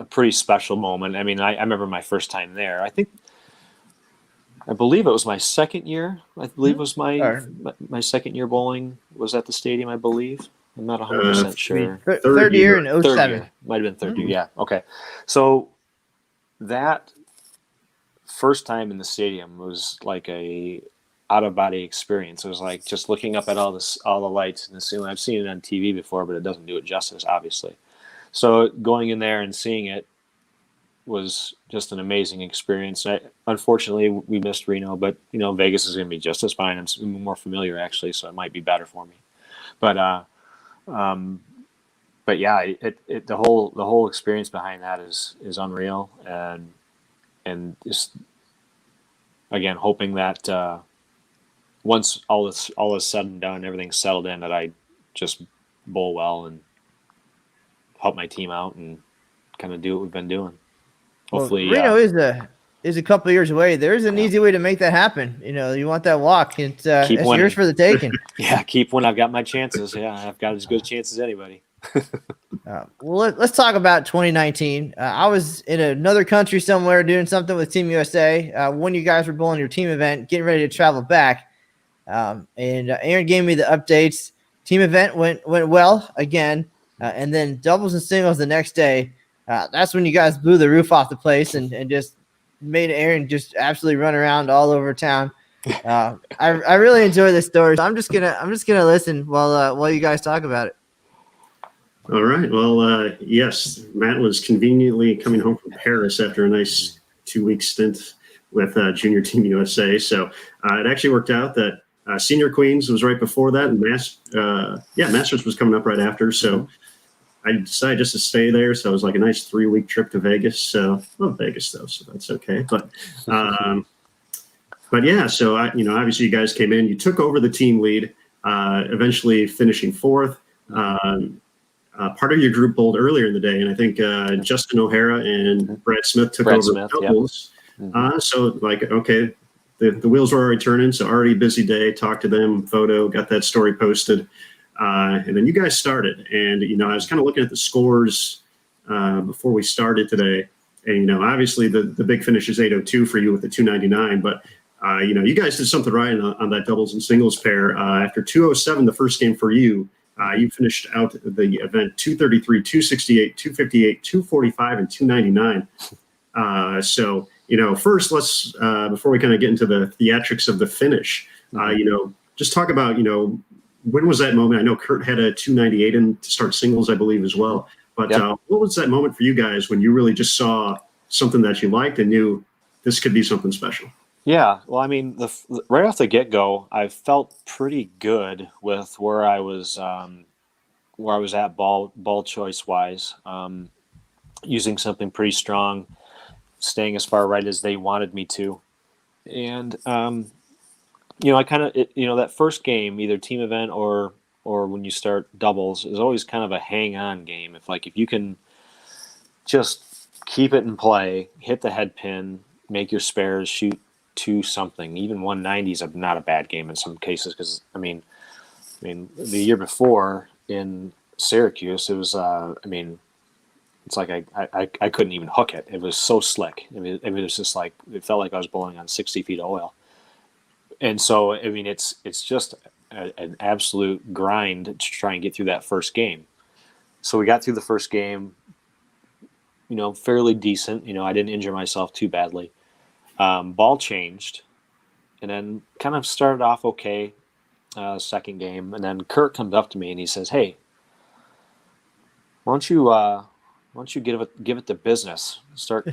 pretty special moment. I mean, I remember my first time there. I believe it was my second year. I believe it was my second year bowling was at the stadium, I believe. I'm not 100% sure. Third year in 07. Third year. Might have been third year, yeah. Okay. So that first time in the stadium was like a out-of-body experience. It was like just looking up at all the lights in the ceiling. I've seen it on TV before, but it doesn't do it justice, obviously. So going in there and seeing it was just an amazing experience. Unfortunately, we missed Reno, but Vegas is going to be just as fine. I'm more familiar actually, so it might be better for me. But yeah, the whole experience behind that is unreal, and just again hoping that once all is said and done, everything's settled in, that I just bowl well and help my team out and kind of do what we've been doing. Hopefully, Reno is a couple of years away. There's an easy way to make that happen. You want that walk. It's yours for the taking. Yeah, keep winning. I've got my chances. Yeah, I've got as good a chance as anybody. Well, let's talk about 2019. I was in another country somewhere doing something with Team USA when you guys were bowling your team event, getting ready to travel back. And Aaron gave me the updates. Team event went well again, and then doubles and singles the next day. That's when you guys blew the roof off the place and just made Aaron just absolutely run around all over town. I really enjoy this story. So I'm just gonna listen while you guys talk about it. All right. Well, yes, Matt was conveniently coming home from Paris after a nice 2-week stint with Junior Team USA. So it actually worked out that Senior Queens was right before that, and Masters was coming up right after. So I decided just to stay there. So it was like a nice 3-week trip to Vegas. So I love Vegas though, so that's okay. But yeah, so obviously you guys came in, you took over the team lead, eventually finishing fourth. Part of your group bowled earlier in the day, and I think Justin O'Hara and Brad Smith took over doubles. Yep. So like, okay, the wheels were already turning. So already busy day. Talked to them, photo, got that story posted. And then you guys started, and I was kind of looking at the scores before we started today, and obviously the big finish is 802 for you with the 299, but you guys did something right on that doubles and singles pair. After 207, the first game for you, you finished out the event 233, 268, 258, 245, and 299. So first let's before we kind of get into the theatrics of the finish, just talk about when was that moment? I know Kurt had a 298 in to start singles, I believe, as well. But what was that moment for you guys when you really just saw something that you liked and knew this could be something special? Yeah, well, I mean, right off the get-go, I felt pretty good with where I was at ball choice wise, using something pretty strong, staying as far right as they wanted me to, and I kind of, that first game, either team event or when you start doubles, is always kind of a hang-on game. If you can just keep it in play, hit the head pin, make your spares, shoot to something. Even 190 is not a bad game in some cases, because I mean, the year before in Syracuse, it was, it's like I couldn't even hook it. It was so slick. It was just like, it felt like I was bowling on 60 feet of oil. And so, it's just an absolute grind to try and get through that first game. So we got through the first game, fairly decent. I didn't injure myself too badly. Ball changed, and then kind of started off okay, second game. And then Kurt comes up to me and he says, "Hey, why don't you give it the business? Start,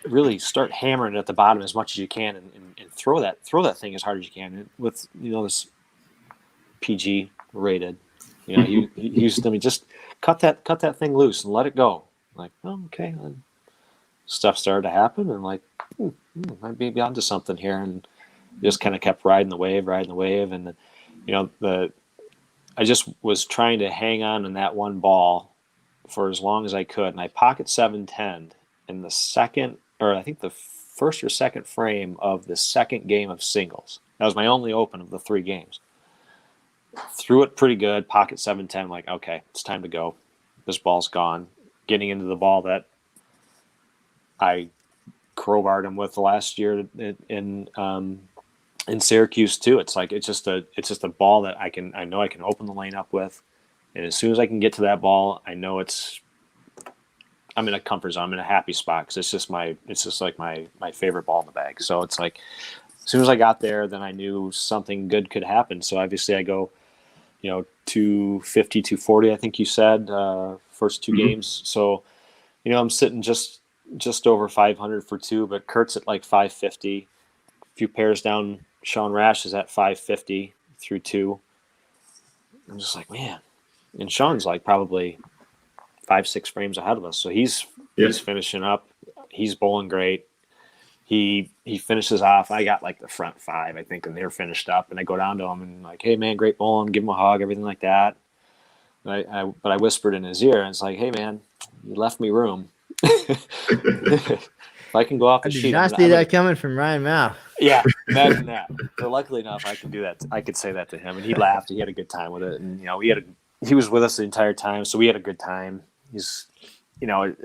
really start hammering at the bottom as much as you can, and throw that thing as hard as you can." And with this PG rated, just cut that thing loose and let it go. Like, oh, okay. And stuff started to happen, and like, might be onto something here, and just kind of kept riding the wave, and I just was trying to hang on in that one ball for as long as I could, and I pocket 710 in the second or I think the first or second frame of the second game of singles. That was my only open of the 3 games. Threw it pretty good, pocket 7-10. Like, okay, it's time to go. This ball's gone. Getting into the ball that I crowbarred him with last year in Syracuse too. It's like it's just a ball that I know I can open the lane up with, and as soon as I can get to that ball, I know I'm in a comfort zone. I'm in a happy spot because it's just like my favorite ball in the bag. So it's like as soon as I got there, then I knew something good could happen. So obviously I go, 250, 240, I think you said, first 2 games. So, I'm sitting just over 500 for 2, but Kurt's at like 550. A few pairs down, Sean Rash is at 550 through 2. I'm just like, man. And Sean's like probably 5-6 frames ahead of us. So he's finishing up. He's bowling great. He finishes off. I got like the front 5, I think, and they're finished up. And I go down to him and like, hey man, great bowling. Give him a hug, everything like that. But I whispered in his ear, and it's like, hey man, you left me room. If I can go off the sheet, I did not see that coming from Ryan Mouw. Yeah, imagine that. So luckily enough, I can do that. I could say that to him, and he laughed. He had a good time with it, and he was with us the entire time, so we had a good time. He's,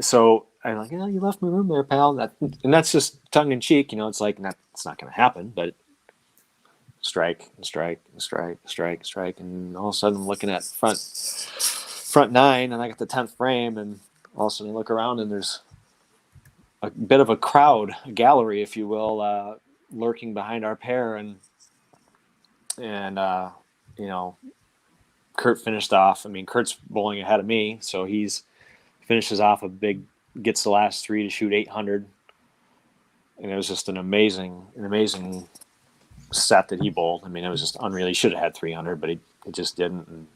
so I'm like, you left me room there, pal. And that's just tongue in cheek, it's like it's not going to happen, but strike, and all of a sudden I'm looking at front 9, and I got the 10th frame, and all of a sudden I look around, and there's a bit of a crowd, a gallery, if you will, lurking behind our pair, and Kurt finished off. I mean, Kurt's bowling ahead of me, so he's finishes off gets the last 3 to shoot 800, and it was just an amazing set that he bowled. I mean, it was just unreal. He should have had 300, but he just didn't. And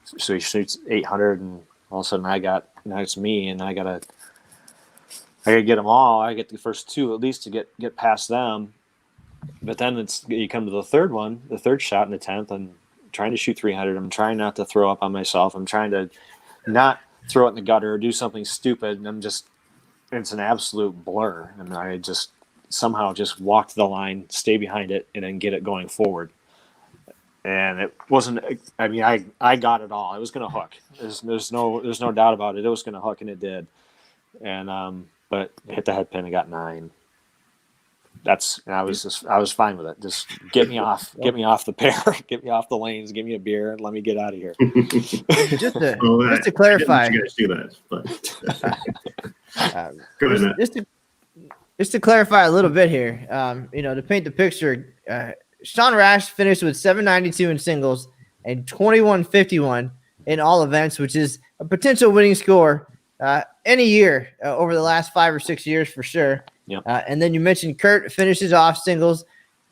so he shoots 800, and all of a sudden now it's me, and I gotta get them all. I get the first 2 at least to get past them. But then you come to the third shot in the 10th, and trying to shoot 300. I'm trying not to throw up on myself. I'm trying to not throw it in the gutter or do something stupid, and it's an absolute blur. And I just somehow just walked the line, stay behind it, and then get it going forward. And it wasn't. I mean, I got it all. It was going to hook. There's no doubt about it. It was going to hook, and it did. And but hit the head pin and got 9. I was fine with it. Just get me off the pair, get me off the lanes, give me a beer, and let me get out of here. just to clarify, you guys do that, but just to clarify a little bit here, to paint the picture, Sean Rash finished with 792 in singles and 2151 in all events, which is a potential winning score any year over the last 5 or 6 years for sure. Yep. And then you mentioned Kurt finishes off singles,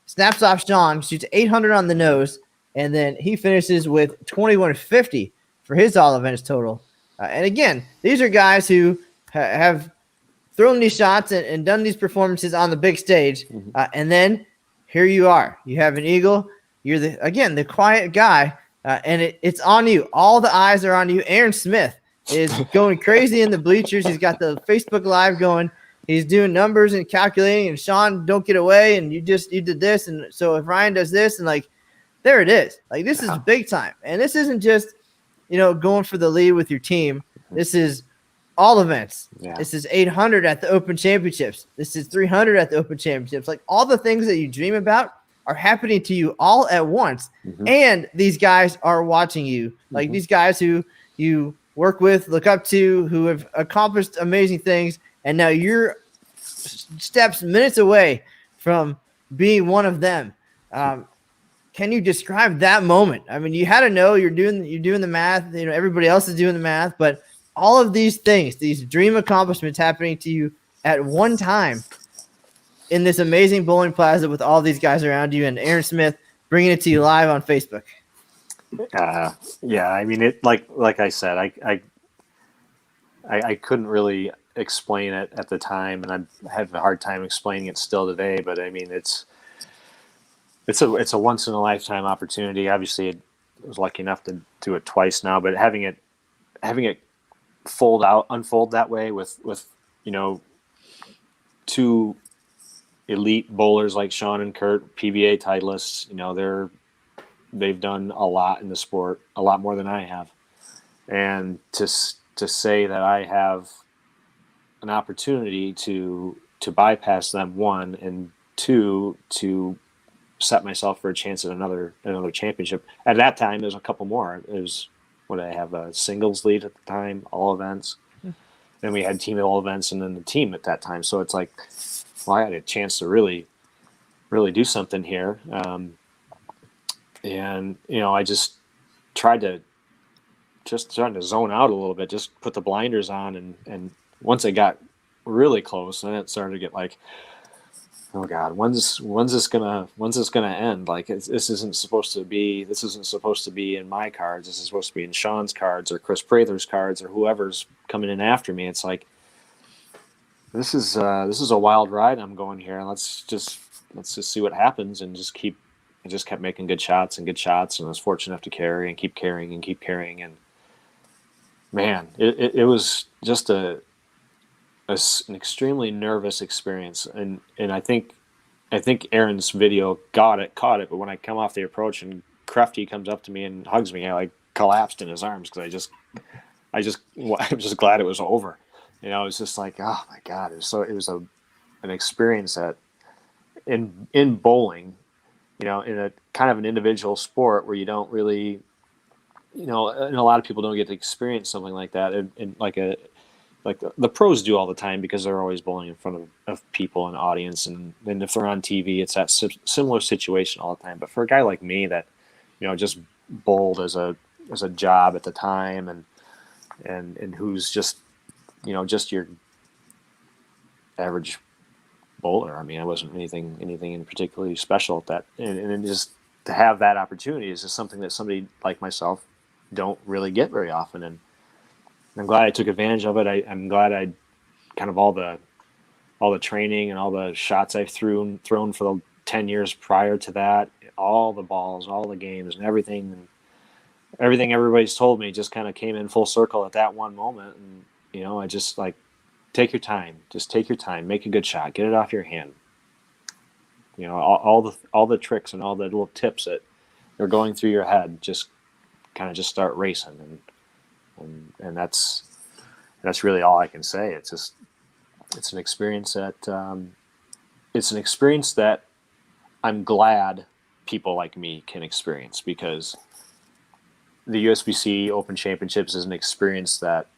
snaps off Sean, shoots 800 on the nose, and then he finishes with 2150 for his all events total. And again, these are guys who have thrown these shots and done these performances on the big stage. Mm-hmm. And then here you are. You have an eagle. You're the quiet guy, and it's on you. All the eyes are on you. Aaron Smith is going crazy in the bleachers. He's got the Facebook Live going. He's doing numbers and calculating, and Sean, don't get away, and you did this, and so if Ryan does this, and like, there it is. Like, this is big time, and this isn't just, going for the lead with your team. This is all events. Yeah. This is 800 at the Open Championships. This is 300 at the Open Championships. Like, all the things that you dream about are happening to you all at once, and these guys are watching you. Like, these guys who you work with, look up to, who have accomplished amazing things. And now you're minutes away from being one of them. Can you describe that moment? I mean, you had to know you're doing the math. Everybody else is doing the math, but all of these things, these dream accomplishments happening to you at one time in this amazing bowling plaza with all these guys around you, and Aaron Smith bringing it to you live on Facebook. Yeah, I mean, it like I said, I couldn't really explain it at the time, and I have a hard time explaining it still today. But I mean, it's a once in a lifetime opportunity. Obviously, I was lucky enough to do it twice now, but having it unfold that way with two elite bowlers like Sean and Kurt, PBA titleists. You know, they've done a lot in the sport, a lot more than I have. And to say that I have an opportunity to bypass them, one, and two, to set myself for a chance at another championship. At that time, there's a couple more. It was, what did I have, a singles lead at the time, all events. Then we had team at all events, and then the team at that time. So it's like, well, I had a chance to really do something here. And, you know, I just tried to zone out a little bit, just put the blinders on. And once I got really close, then it started to get like, oh God, when's this gonna end? Like, this isn't supposed to be in my cards. This is supposed to be in Sean's cards or Chris Prather's cards or whoever's coming in after me. It's like, this is a wild ride I'm going here. Let's just see what happens, and I just kept making good shots, and I was fortunate enough to carry and keep carrying. And man, it was just an extremely nervous experience. And I think Aaron's video caught it. But when I come off the approach and Crafty comes up to me and hugs me, I like collapsed in his arms, because I'm just glad it was over. You know, it was just like, oh my God. It was an experience that in bowling, you know, in a kind of an individual sport where you don't really, you know, and a lot of people don't get to experience something like that. And like the pros do all the time, because they're always bowling in front of people and audience. And then if they're on TV, it's that similar situation all the time. But for a guy like me that, you know, just bowled as a job at the time, and who's just, you know, just your average bowler. I mean, I wasn't anything in particularly special at that. And just to have that opportunity is just something that somebody like myself don't really get very often. And I'm glad I took advantage of it. I'm glad I kind of all the training and all the shots I've thrown for the 10 years prior to that, all the balls, all the games, and everything everybody's told me just kind of came in full circle at that one moment. And, you know, I just like, take your time, make a good shot, get it off your hand. You know, all the tricks and all the little tips that are going through your head, just kind of just start racing. And that's really all I can say. It's an experience that I'm glad people like me can experience, because the USBC Open Championships is an experience that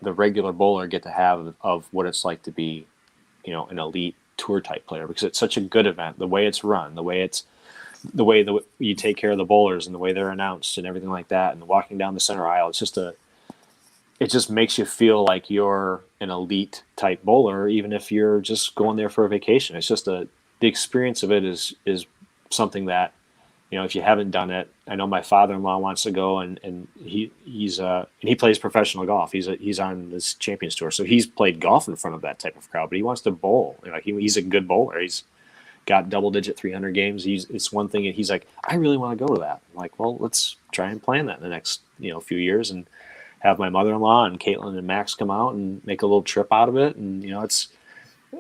the regular bowler get to have of what it's like to be, you know, an elite tour type player, because it's such a good event. The way it's run, the way you take care of the bowlers, and the way they're announced and everything like that, and walking down the center aisle, it just makes you feel like you're an elite type bowler, even if you're just going there for a vacation. It's just the experience of it is something that, you know, if you haven't done it, I know my father-in-law wants to go, and he plays professional golf. He's on this Champions Tour, so he's played golf in front of that type of crowd. But he wants to bowl. You know, he's a good bowler. He's got double-digit 300 games. It's one thing, and he's like, I really want to go to that. I'm like, well, let's try and plan that in the next, you know, few years, and have my mother-in-law and Caitlin and Max come out and make a little trip out of it. And, you know,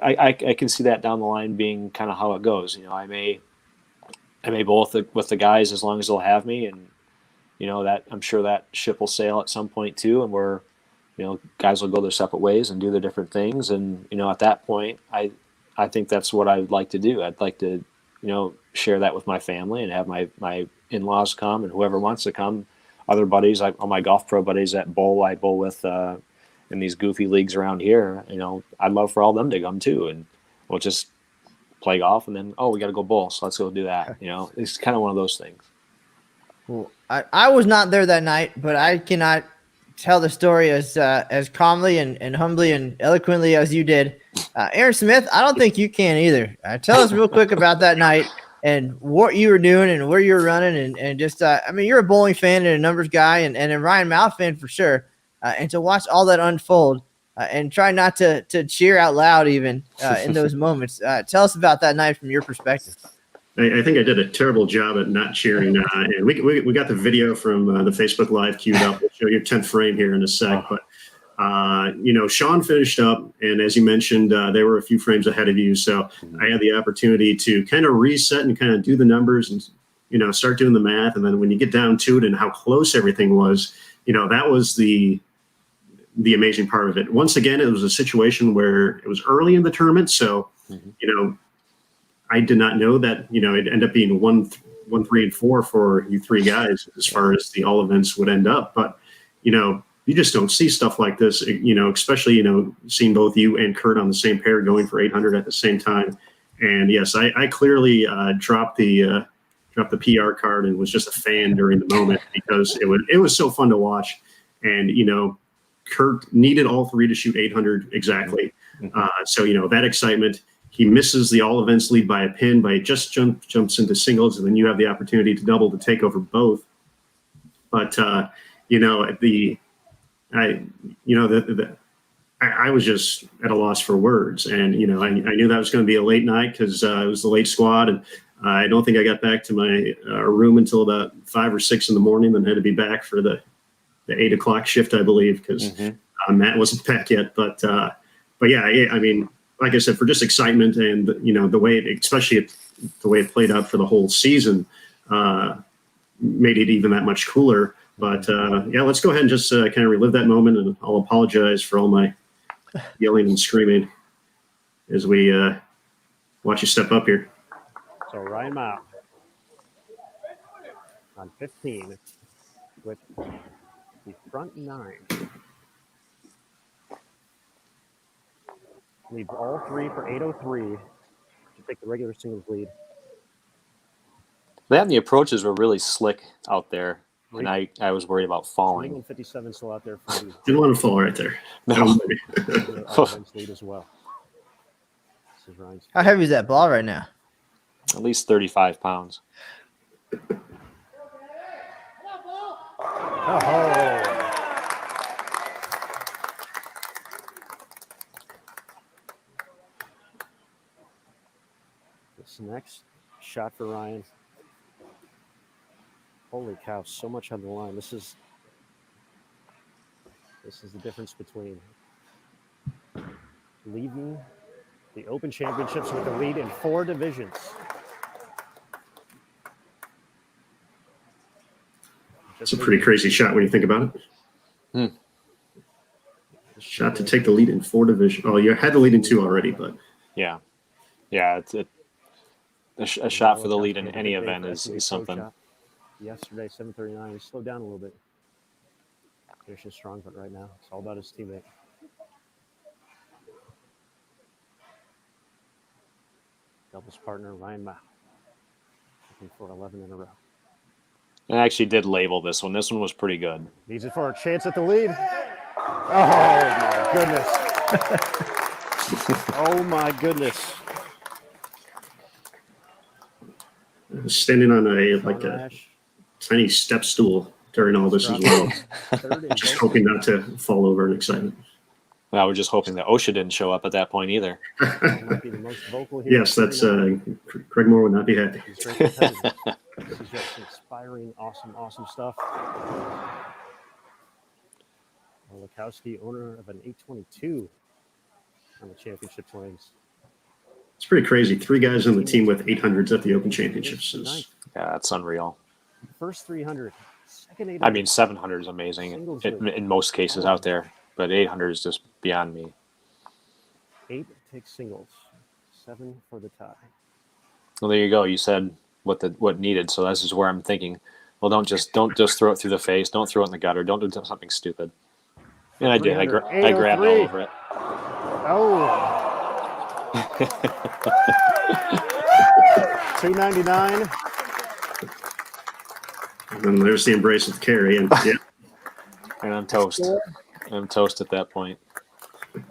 I can see that down the line being kind of how it goes. You know, I may bowl with the guys as long as they'll have me, and, you know, that I'm sure that ship will sail at some point too, and we're, you know, guys will go their separate ways and do their different things. And, you know, at that point, I think that's what I'd like to do. I'd like to, you know, share that with my family and have my in-laws come, and whoever wants to come, other buddies, all my golf pro buddies that I bowl with in these goofy leagues around here. You know, I'd love for all them to come too, and we'll just play golf, and then, we got to go bowl, so let's go do that. You know, it's kind of one of those things. Well, I was not there that night, but I cannot tell the story as calmly and humbly and eloquently as you did. Aaron Smith, I don't think you can either. Tell us real quick about that night and what you were doing and where you were running, and just I mean, you're a bowling fan and a numbers guy, and a Ryan Mouw fan for sure. And to watch all that unfold, and try not to cheer out loud even in those moments. Tell us about that night from your perspective. I think I did a terrible job at not cheering. And we got the video from the Facebook Live queued up. We'll show your 10th frame here in a sec. But Sean finished up, and as you mentioned, they were a few frames ahead of you. So I had the opportunity to kind of reset and kind of do the numbers and, start doing the math. And then when you get down to it and how close everything was, that was the amazing part of it. Once again, it was a situation where it was early in the tournament. So, I did not know that, it'd end up being 1, 3, and 4 for you three guys as far as the all events would end up. But, you just don't see stuff like this, especially, seeing both you and Kurt on the same pair going for 800 at the same time. And yes, I clearly dropped the PR card and was just a fan during the moment because it was so fun to watch. And, Kurt needed all three to shoot 800 exactly. So, that excitement, he misses the all events lead by a pin, but jumps into singles. And then you have the opportunity to double to take over both. But, I was just at a loss for words, and I knew that was going to be a late night because it was the late squad, and I don't think I got back to my room until about 5 or 6 in the morning. Then had to be back for the 8 o'clock shift, I believe, because Matt wasn't back yet. But yeah, I mean, like I said, for just excitement and the way especially the way it played out for the whole season, made it even that much cooler. But yeah, let's go ahead and just kind of relive that moment, and I'll apologize for all my yelling and screaming as we watch you step up here. So Ryan Mouw on 15 with the front 9. Leads all three for 803 to take the regular singles lead. That and the approaches were really slick out there. And I was worried about falling. 157 still out there for the Didn't want to fall right there. No. lead as well. This is Ryan's. How heavy is that ball right now? At least 35 pounds. Oh. This next shot for Ryan. Holy cow, so much on the line. This is the difference between leading the Open Championships with the lead in 4 divisions. It's a pretty crazy shot when you think about it. Shot to take the lead in 4 divisions. Oh, you had the lead in 2 already, but Yeah. It's a shot for the lead in any event is something. Yesterday, 739. He slowed down a little bit. Finishing strong, but right now it's all about his teammate. Doubles partner Ryan Mouw, looking for 11 in a row. I actually did label this one. This one was pretty good. Needs it for a chance at the lead. Oh my goodness! Oh my goodness! standing on a tiny step stool during all this as well. Just hoping not to fall over in excitement. Well, we're just hoping that OSHA didn't show up at that point either. Yes, that's Craig Moore would not be happy. This is just inspiring, awesome stuff. Lukowski, owner of an 822 on the championship swings. It's pretty crazy. 3 guys on the team with 800s at the Open Championships. Yeah, that's unreal. First 300, second 800. I mean, 700 is amazing in most cases out there, but 800 is just beyond me. 8 takes singles, 7 for the tie. Well, there you go. You said what needed, so this is where I'm thinking. Well, don't just throw it through the face. Don't throw it in the gutter. Don't do something stupid. And I did. I grabbed all over it. Oh. 299. And there's the embrace with Carey, and yeah. And I'm toast. I'm toast at that point.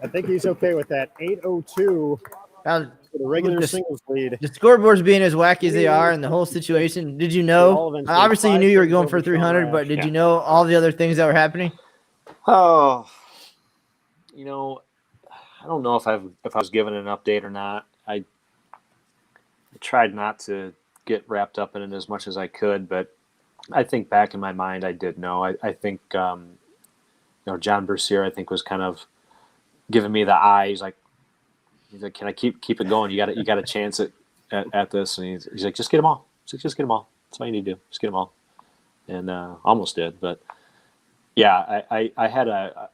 I think he's okay with that. 802 for the regular singles lead. The scoreboards being as wacky as they are and the whole situation, did you know? Obviously, you knew you were going for 300, but did you know all the other things that were happening? Oh, I don't know if I was given an update or not. I tried not to get wrapped up in it as much as I could, but I think back in my mind I did know. I think John Bercier, I think, was kind of giving me the eye. He's like, can I keep it going? You got a chance at this. And he's like, just get them all. Just get them all. That's all you need to do. Just get them all. And almost did. But yeah, I had a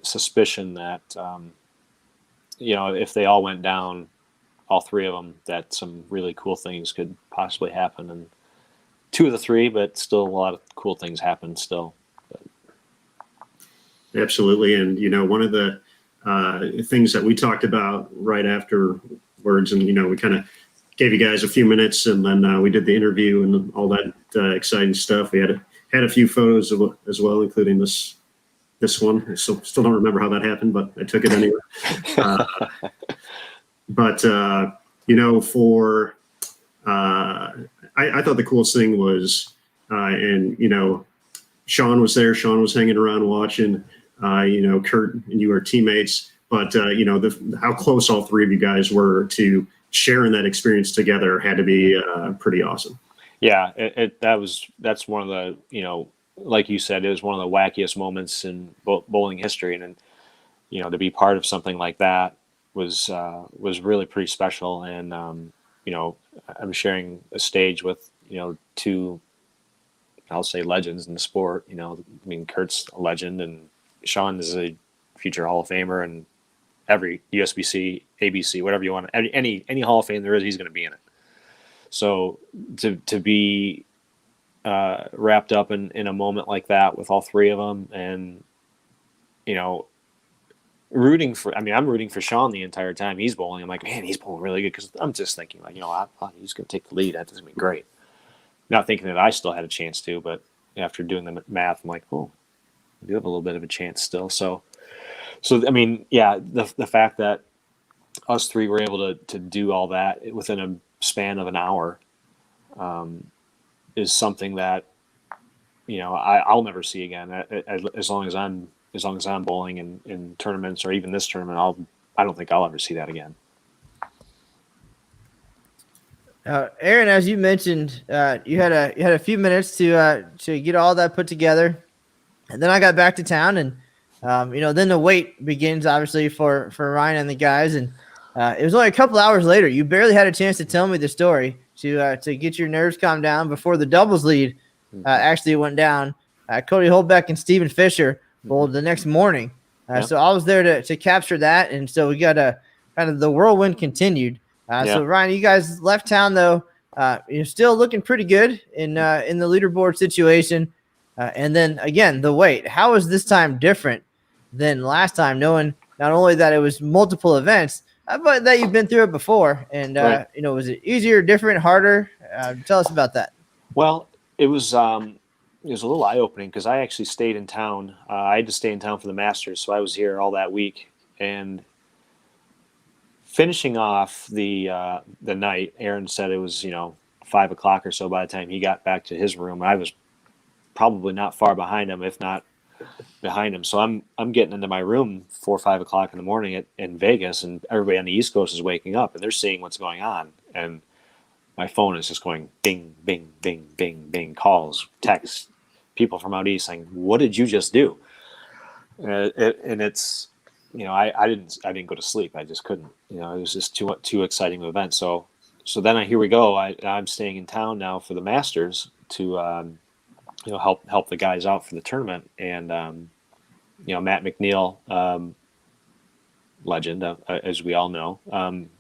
suspicion that, if they all went down, all three of them, that some really cool things could possibly happen. And 2 of the 3, but still a lot of cool things happen still. Absolutely. And, one of the things that we talked about right afterwards, and, we kind of gave you guys a few minutes, and then we did the interview and all that exciting stuff. We had a few photos as well, including this one. I still don't remember how that happened, but I took it anyway. I thought the coolest thing was, Sean was there. Sean was hanging around watching. Kurt and you are teammates, but how close all 3 of you guys were to sharing that experience together had to be pretty awesome. Yeah, that's one of the, like you said, it was one of the wackiest moments in bowling history, and to be part of something like that was really pretty special. And I'm sharing a stage with 2, I'll say, legends in the sport. Kurt's a legend, and Sean is a future Hall of Famer, and every USBC, ABC, whatever you want, any Hall of Fame there is, he's going to be in it. So to be wrapped up in a moment like that with all 3 of them, and I'm rooting for Sean the entire time he's bowling. I'm like, man, he's bowling really good, because I'm just thinking, like, he's going to take the lead. That's going to be great. Not thinking that I still had a chance to, but after doing the math, I'm like, oh, I do have a little bit of a chance still. So the fact that us 3 were able to do all that within a span of an hour is something that I'll never see again. As long as I'm bowling in tournaments, or even this tournament, I don't think I'll ever see that again. Aaron, as you mentioned, you had a few minutes to get all that put together, and then I got back to town, and then the wait begins, obviously, for Ryan and the guys, and it was only a couple hours later. You barely had a chance to tell me the story to get your nerves calmed down before the doubles lead actually went down. Cody Holbeck and Steven Fisher bowled the next morning, so I was there to capture that, and so we got kind of the whirlwind continued. So Ryan, you guys left town though. You're still looking pretty good in the leaderboard situation, and then again the wait. How is this time different than last time? Knowing not only that it was multiple events, but that you've been through it before, and right. Was it easier, different, harder? Tell us about that. Well, it was a little eye-opening, because I actually stayed in town. I had to stay in town for the Masters, so I was here all that week. And finishing off the night, Aaron said it was 5 o'clock or so by the time he got back to his room. I was probably not far behind him, if not behind him. So I'm getting into my room 4 or 5 o'clock in the morning in Vegas, and everybody on the East Coast is waking up, and they're seeing what's going on. And my phone is just going bing, bing, bing, bing, bing, calls, texts, people from out East saying, "What did you just do?" And it's, I didn't go to sleep. I just couldn't. It was just too exciting of an event. So then here we go. I'm staying in town now for the Masters to help the guys out for the tournament. And Matt McNeil, legend, as we all know,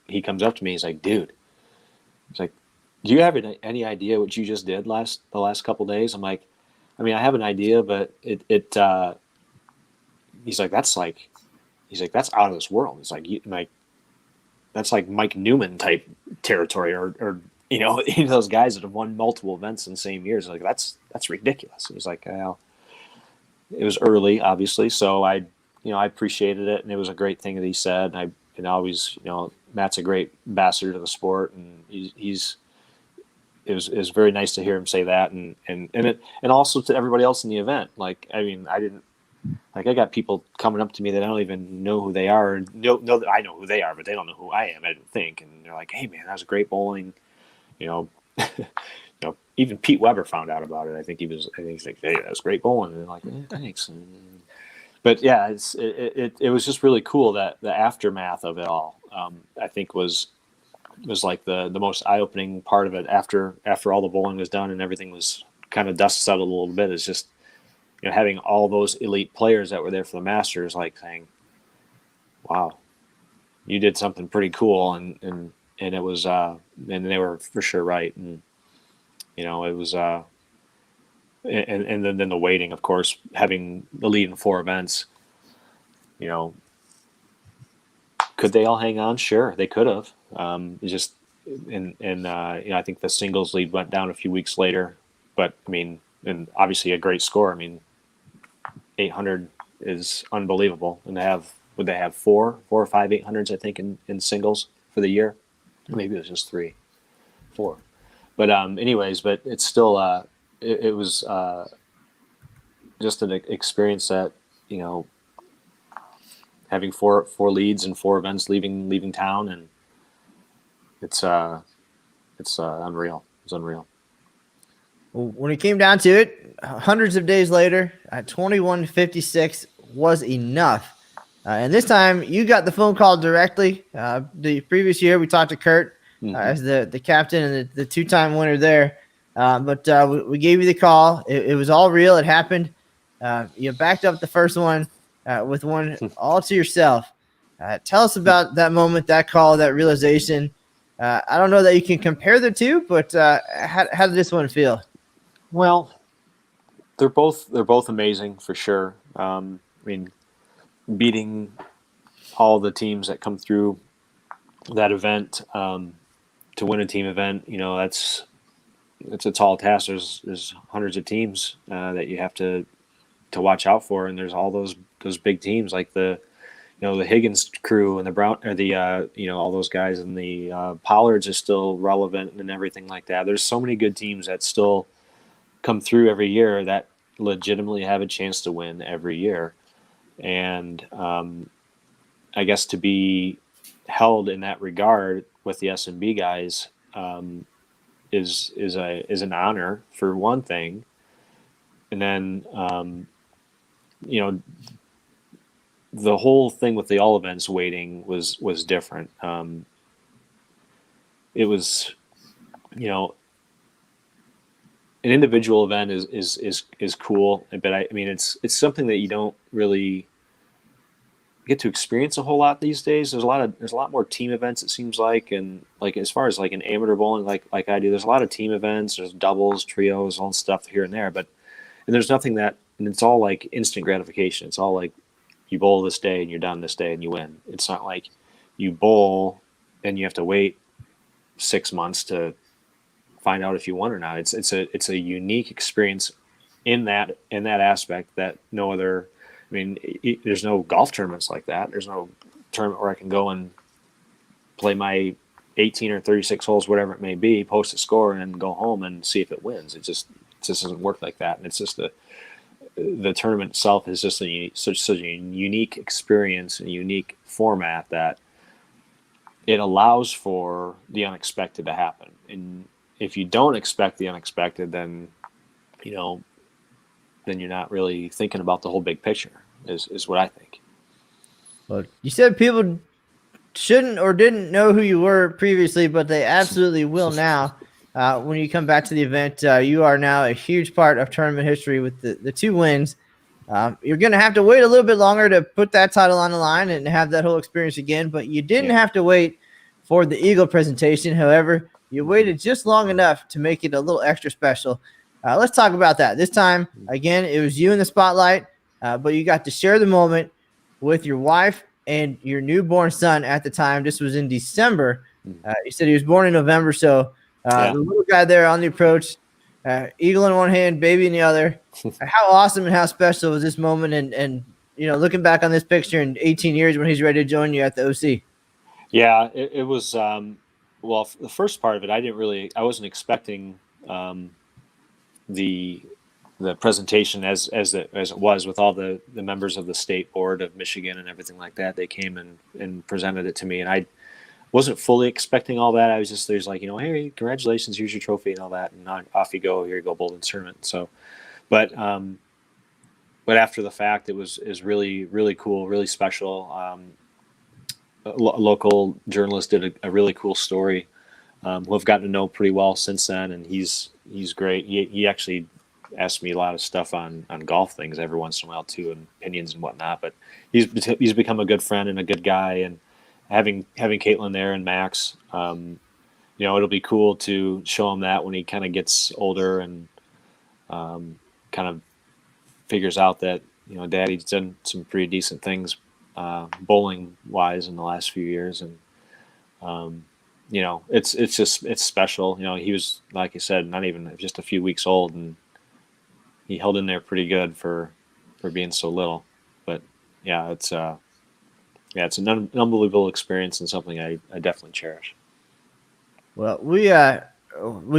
he comes up to me. He's like, "Dude," he's like, "Do you have any idea what you just did the last couple of days?" I'm like, "I mean, I have an idea, but it." He's like, "That's out of this world." He's like, that's like Mike Newman type territory, or those guys that have won multiple events in the same years. Like, that's ridiculous. He's like, well, it was early, obviously, so I appreciated it, and it was a great thing that he said. And always, Matt's a great ambassador to the sport, and it was very nice to hear him say that, and also to everybody else in the event. Like, I mean, I got people coming up to me that I don't even know who they are. Know that I know who they are, but they don't know who I am, I don't think. And they're like, "Hey, man, that was great bowling." Even Pete Weber found out about it. I think he's like, "Hey, that was great bowling." And they're like, "Thanks." but yeah, it was just really cool that the aftermath of it all, I think was like the most eye-opening part of it after all the bowling was done and everything was kind of dust settled a little bit. It's just, having all those elite players that were there for the Masters, like saying, wow, you did something pretty cool. And it was, and they were for sure right. And, it was, and then the waiting, of course, having the lead in 4 events, could they all hang on? Sure, they could have. It's just, I think the singles lead went down a few weeks later, but I mean, and obviously a great score. I mean, 800 is unbelievable, and would they have 4 or 5 800s? I think in singles for the year, maybe it was just 3, 4. But anyways, but it's still it was just an experience that having four leads and 4 events leaving town, and it's unreal. It's unreal. When it came down to it, hundreds of days later, 2156 was enough. And this time, you got the phone call directly. The previous year, we talked to Kurt as the captain and the 2-time winner there. But we gave you the call. It was all real. It happened. You backed up the first one with one all to yourself. Tell us about that moment, that call, that realization. I don't know that you can compare the two, but how did this one feel? Well, they're both amazing for sure. I mean, beating all the teams that come through that event to win a team event, it's a tall task. There's hundreds of teams that you have to watch out for, and there's all those big teams like the Higgins crew and the Brown, or the all those guys, and the Pollards are still relevant and everything like that. There's so many good teams that still come through every year that legitimately have a chance to win every year, and I guess to be held in that regard with the S&B guys is an honor for one thing, and then the whole thing with the all events waiting was different. It was, an individual event is cool, but I mean it's something that you don't really get to experience a whole lot these days. There's a lot more team events, it seems like, and like as far as like an amateur bowling like I do, there's a lot of team events. There's doubles, trios, all stuff here and there, and there's nothing that, and it's all like instant gratification. It's all like you bowl this day and you're done this day and you win. It's not like you bowl and you have to wait 6 months to find out if you won or not. It's a unique experience in that aspect that no other. I mean, there's no golf tournaments like that. There's no tournament where I can go and play my 18 or 36 holes, whatever it may be, post a score, and then go home and see if it wins. It just doesn't work like that. And it's just the tournament itself is just such a unique experience and a unique format that it allows for the unexpected to happen. And if you don't expect the unexpected, then then you're not really thinking about the whole big picture, is what I think. Well, you said people shouldn't or didn't know who you were previously, but they absolutely will now. When you come back to the event, you are now a huge part of tournament history with the 2 wins. You're going to have to wait a little bit longer to put that title on the line and have that whole experience again, but you didn't have to wait for the Eagle presentation. However, you waited just long enough to make it a little extra special. Let's talk about that. This time, again, it was you in the spotlight, but you got to share the moment with your wife and your newborn son at the time. This was in December. You said he was born in November, so the little guy there on the approach, eagle in one hand, baby in the other. How awesome and how special was this moment? And looking back on this picture in 18 years when he's ready to join you at the OC. Yeah, it was. Well, the first part of it, I wasn't expecting the presentation as it was with all the members of the state board of Michigan and everything like that. They came and presented it to me, and I wasn't fully expecting all that. I was just, there's like, hey, congratulations, here's your trophy and all that, and off you go. Here you go, Bolden tournament. So, but but after the fact, is really, really cool, really special. A local journalist did a really cool story, who I've gotten to know pretty well since then, and he's great. He actually asked me a lot of stuff on golf things every once in a while too, and opinions and whatnot. But he's become a good friend and a good guy, and having Caitlin there and Max, it'll be cool to show him that when he kind of gets older and kind of figures out that Daddy's done some pretty decent things bowling wise in the last few years, and it's special. He was, like I said, not even just a few weeks old, and he held in there pretty good for being so little. But yeah, it's an unbelievable experience and something I definitely cherish. Well, we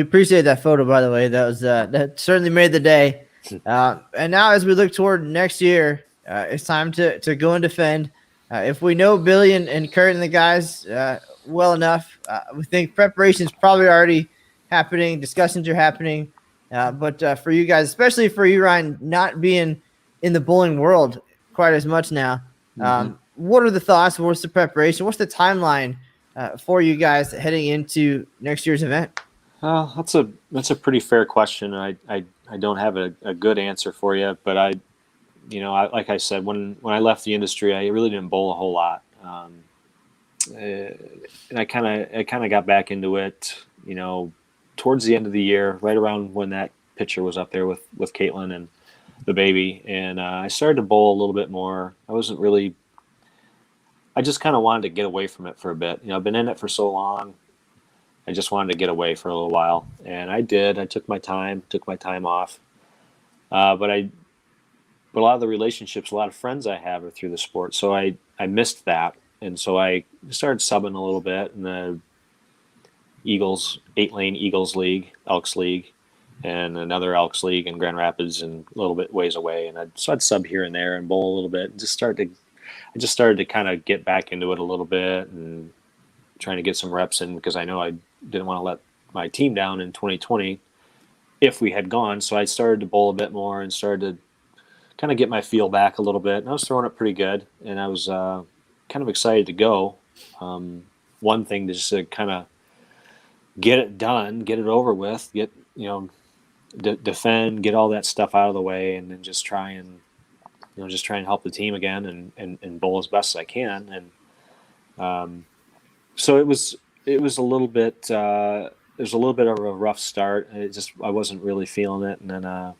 appreciate that photo, by the way. That certainly made the day. And now, as we look toward next year, it's time to go and defend. If we know Billy and Kurt and the guys well enough, we think preparation's probably already happening. Discussions are happening. But for you guys, especially for you, Ryan, not being in the bowling world quite as much now, what are the thoughts? What's the preparation? What's the timeline for you guys heading into next year's event? That's a pretty fair question. I don't have a good answer for you, but I like I said, when I left the industry, I really didn't bowl a whole lot, and I kind of got back into it, towards the end of the year, right around when that picture was up there with Caitlin and the baby, and I started to bowl a little bit more. I just kind of wanted to get away from it for a bit. I've been in it for so long. I just wanted to get away for a little while, and I did. I took my time off, but a lot of the relationships, a lot of friends I have are through the sport, so I missed that, and so I started subbing a little bit in the Eagles 8-lane Eagles League, Elks League, and another Elks League in Grand Rapids, and a little bit ways away, and I'd sub here and there and bowl a little bit, and I just started to kind of get back into it a little bit and trying to get some reps in, because I know I didn't want to let my team down in 2020 if we had gone. So I started to bowl a bit more and started to kind of get my feel back a little bit. And I was throwing it pretty good, and I was kind of excited to go. One thing to just kind of get it done, get it over with, defend, get all that stuff out of the way, and then just try and help the team again and bowl as best as I can. And so it was a little bit. There's a little bit of a rough start. I wasn't really feeling it, and then I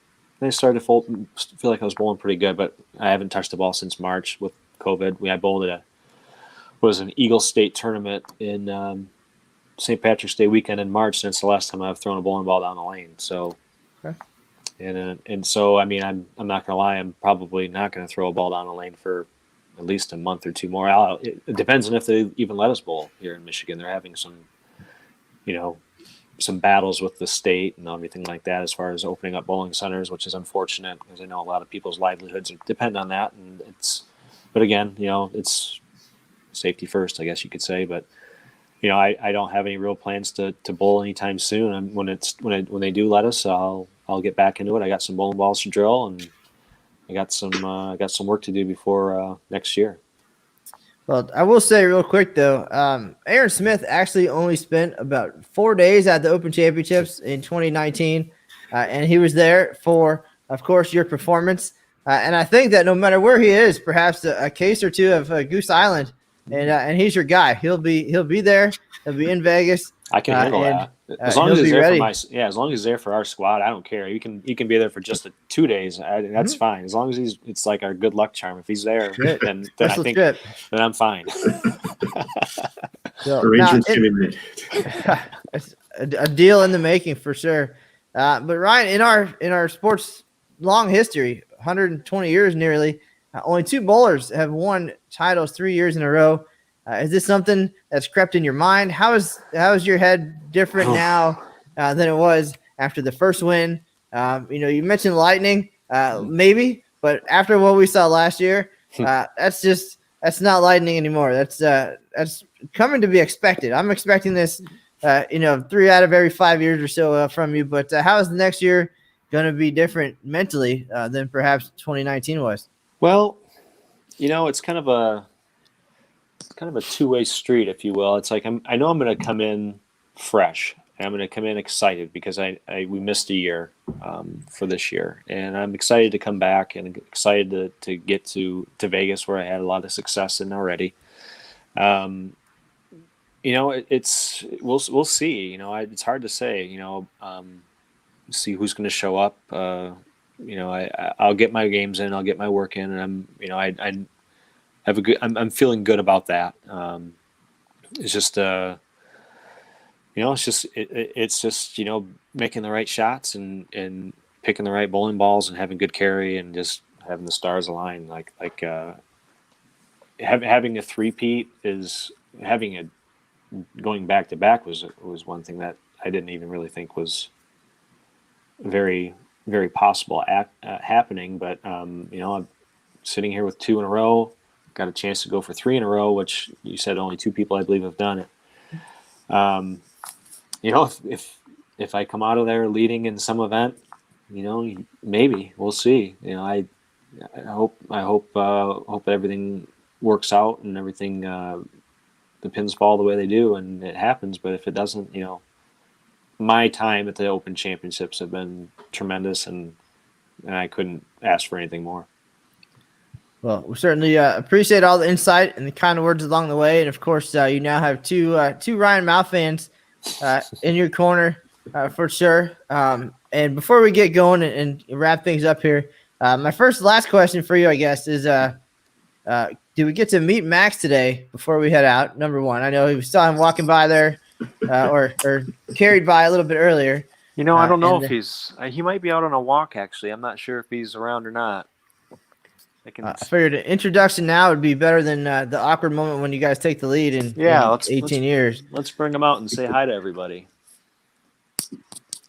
started to feel like I was bowling pretty good. But I haven't touched the ball since March with COVID. I bowled at an Eagle State tournament in St. Patrick's Day weekend in March. Since the last time I've thrown a bowling ball down the lane. So, okay. And so I mean, I'm not gonna lie. I'm probably not gonna throw a ball down the lane for at least a month or two more. It depends on if they even let us bowl here in Michigan. They're having some battles with the state and everything like that as far as opening up bowling centers, which is unfortunate, because I know a lot of people's livelihoods depend on that. And but again, it's safety first, I guess you could say. But I don't have any real plans to bowl anytime soon. And when they do let us, I'll get back into it. I got some bowling balls to drill, and I got some work to do before next year. Well, I will say real quick though, Aaron Smith actually only spent about 4 days at the Open Championships in 2019, and he was there for, of course, your performance. And I think that no matter where he is, perhaps a case or two of Goose Island, and he's your guy. He'll be there. He'll be in Vegas. I can handle that. As long as he's there as long as he's there for our squad, I don't care. He can be there for just 2 days. That's fine. As long as it's like our good luck charm. If he's there, then I think then I'm fine. Arrangements can be made. It's a deal in the making for sure. But Ryan, in our sports long history, 120 years nearly, only 2 bowlers have won titles 3 years in a row. Is this something that's crept in your mind? How is your head different now than it was after the first win? You mentioned Lightning, maybe, but after what we saw last year, that's not Lightning anymore. That's coming to be expected. I'm expecting this, 3 out of every 5 years or so from you. But how is the next year going to be different mentally than perhaps 2019 was. Well, it's kind of a two-way street, if you will. It's like I know I'm going to come in fresh. And I'm going to come in excited because we missed a year for this year, and I'm excited to come back and excited to get to Vegas, where I had a lot of success in already. We'll see. It's hard to say. See who's going to show up. I'll get my games in, I'll get my work in, and I'm feeling good about that. It's just. It's just making the right shots and picking the right bowling balls and having good carry and just having the stars align. Having a three-peat is going back to back was one thing that I didn't even really think was very, very possible happening. But I'm sitting here with 2 in a row, got a chance to go for 3 in a row, which you said only 2 people I believe have done it. If I come out of there leading in some event, maybe we'll see. I hope that everything works out and everything the pins fall the way they do and it happens. But if it doesn't, my time at the Open Championships have been tremendous, and I couldn't ask for anything more. Well, we certainly appreciate all the insight and the kind of words along the way, and of course, you now have two Ryan Mouw fans in your corner for sure. And before we get going and wrap things up here, my last question for you, I guess, is did we get to meet Max today before we head out? Number one, I know we saw him walking by there or carried by a little bit earlier. I don't know if he might be out on a walk, actually. I'm not sure if he's around or not. I figured an introduction now would be better than the awkward moment when you guys take the lead in 18 years. Let's bring him out and say hi to everybody.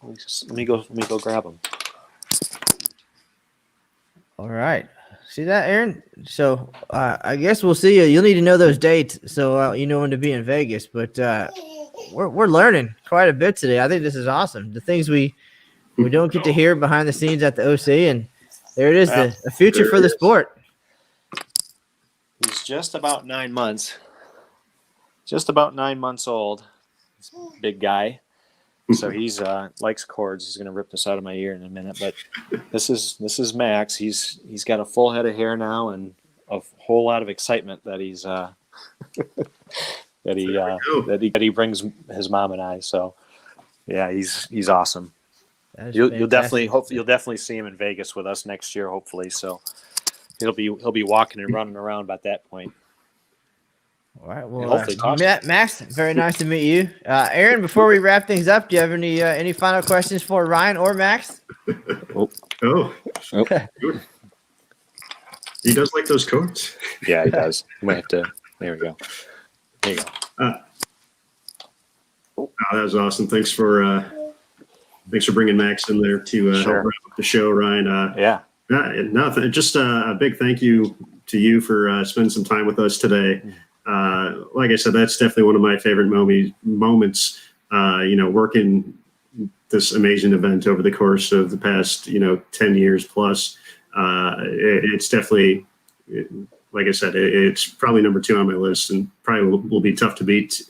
Let me go grab him. All right. See that, Aaron? So I guess we'll see you. You'll need to know those dates so you know when to be in Vegas. But we're learning quite a bit today. I think this is awesome. The things we don't get to hear behind the scenes at the OC, and there it is, the future for the sport. He's just about 9 months. Just about 9 months old. This big guy. So he's likes chords. He's going to rip this out of my ear in a minute. But this is Max. He's got a full head of hair now and a whole lot of excitement that he's that he brings his mom and I. So yeah, he's awesome. You'll definitely see him in Vegas with us next year, hopefully. So he'll be walking and running around by that point. All right. Well, Max, very nice to meet you. Aaron, before we wrap things up, do you have any final questions for Ryan or Max? He does like those chords. Yeah, he does. You might have to. There we go. There you go. That was awesome. Thanks for bringing Max in there to help wrap up the show, Ryan. Nothing. Just a big thank you to you for spending some time with us today. Like I said, that's definitely one of my favorite moments. Working this amazing event over the course of the past 10 years plus. It's definitely, like I said, it's probably number 2 on my list, and probably will be tough to beat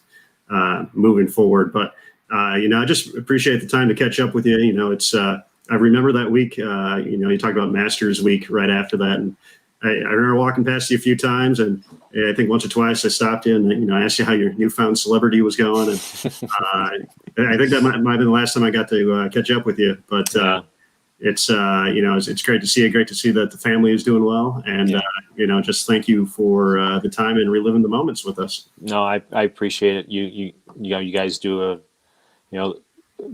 moving forward. But I just appreciate the time to catch up with you. I remember that week. You talked about Masters Week right after that, and I remember walking past you a few times, and I think once or twice I stopped you and I asked you how your newfound celebrity was going, and I think that might have been the last time I got to catch up with you. But it's great to see you. Great to see that the family is doing well, and just thank you for the time and reliving the moments with us. No, I appreciate it. You guys do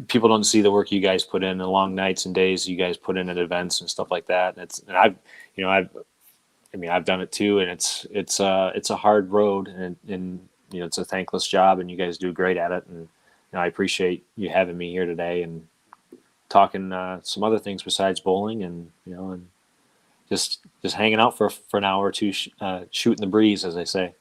people don't see the work you guys put in, the long nights and days you guys put in at events and stuff like that. I've done it too, and it's a hard road, and it's a thankless job, and you guys do great at it. And I appreciate you having me here today and talking some other things besides bowling, and and just hanging out for an hour or two, shooting the breeze, as they say.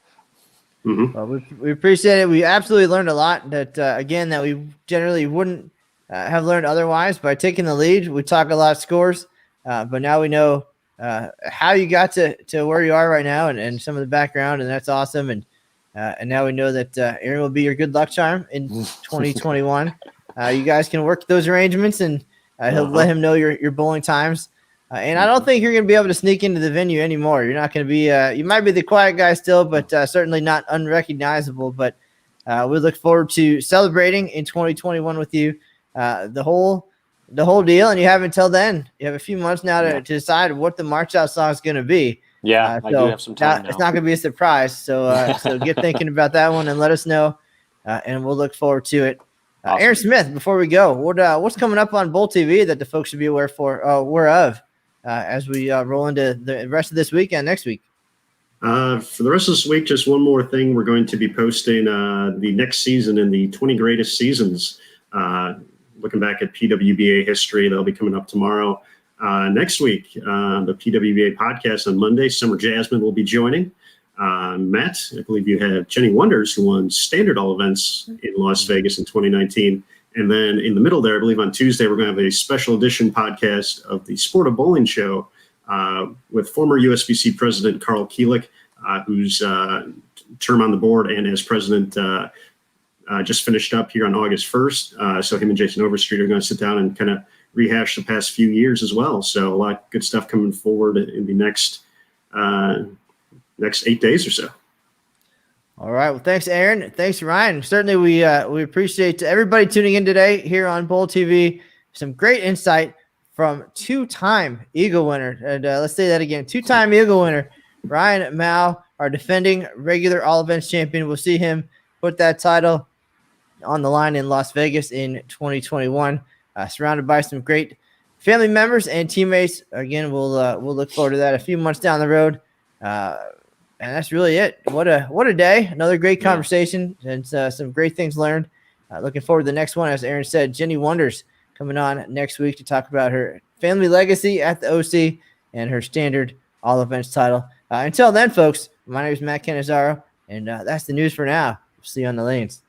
Mm-hmm. Well, we appreciate it. We absolutely learned a lot that again that we generally wouldn't have learned otherwise by taking the lead. We talk a lot of scores, but now we know how you got to where you are right now and some of the background, and that's awesome. And now we know that Aaron will be your good luck charm in 2021. You guys can work those arrangements, and he'll let him know your bowling times. And I don't think you're going to be able to sneak into the venue anymore. You're not going to be you might be the quiet guy still, but certainly not unrecognizable. But we look forward to celebrating in 2021 with you, the whole deal. And you have until then. You have a few months now to decide what the march out song is going to be. Yeah, I do have some time now. It's not going to be a surprise. So so get thinking about that one and let us know, and we'll look forward to it. Awesome. Aaron Smith, before we go, what's coming up on Bowl TV that the folks should be aware of as we roll into the rest of this weekend next week? For the rest of this week, just one more thing. We're going to be posting the next season in the 20 greatest seasons, looking back at PWBA history. That'll be coming up tomorrow. Next week, the PWBA podcast on Monday, Summer Jasmine will be joining. Matt, I believe you have Jenny Wonders, who won standard all events in Las Vegas in 2019. And then in the middle there, I believe on Tuesday, we're going to have a special edition podcast of the Sport of Bowling Show with former USBC president Carl Keelik, whose term on the board and as president just finished up here on August 1st. So him and Jason Overstreet are going to sit down and kind of rehash the past few years as well. So a lot of good stuff coming forward in the next 8 days or so. All right. Well, thanks, Aaron. Thanks, Ryan. Certainly, we appreciate everybody tuning in today here on Bowl TV. Some great insight from two-time Eagle winner. And let's say that again. Two-time Eagle winner, Ryan Mouw, our defending regular all events champion. We'll see him put that title on the line in Las Vegas in 2021. Surrounded by some great family members and teammates. Again, we'll look forward to that a few months down the road. And that's really it. What a day. Another great conversation and some great things learned. Looking forward to the next one. As Aaron said, Jenny Wonders coming on next week to talk about her family legacy at the OC and her standard all events title. Until then, folks, my name is Matt Cannizzaro, and that's the news for now. See you on the lanes.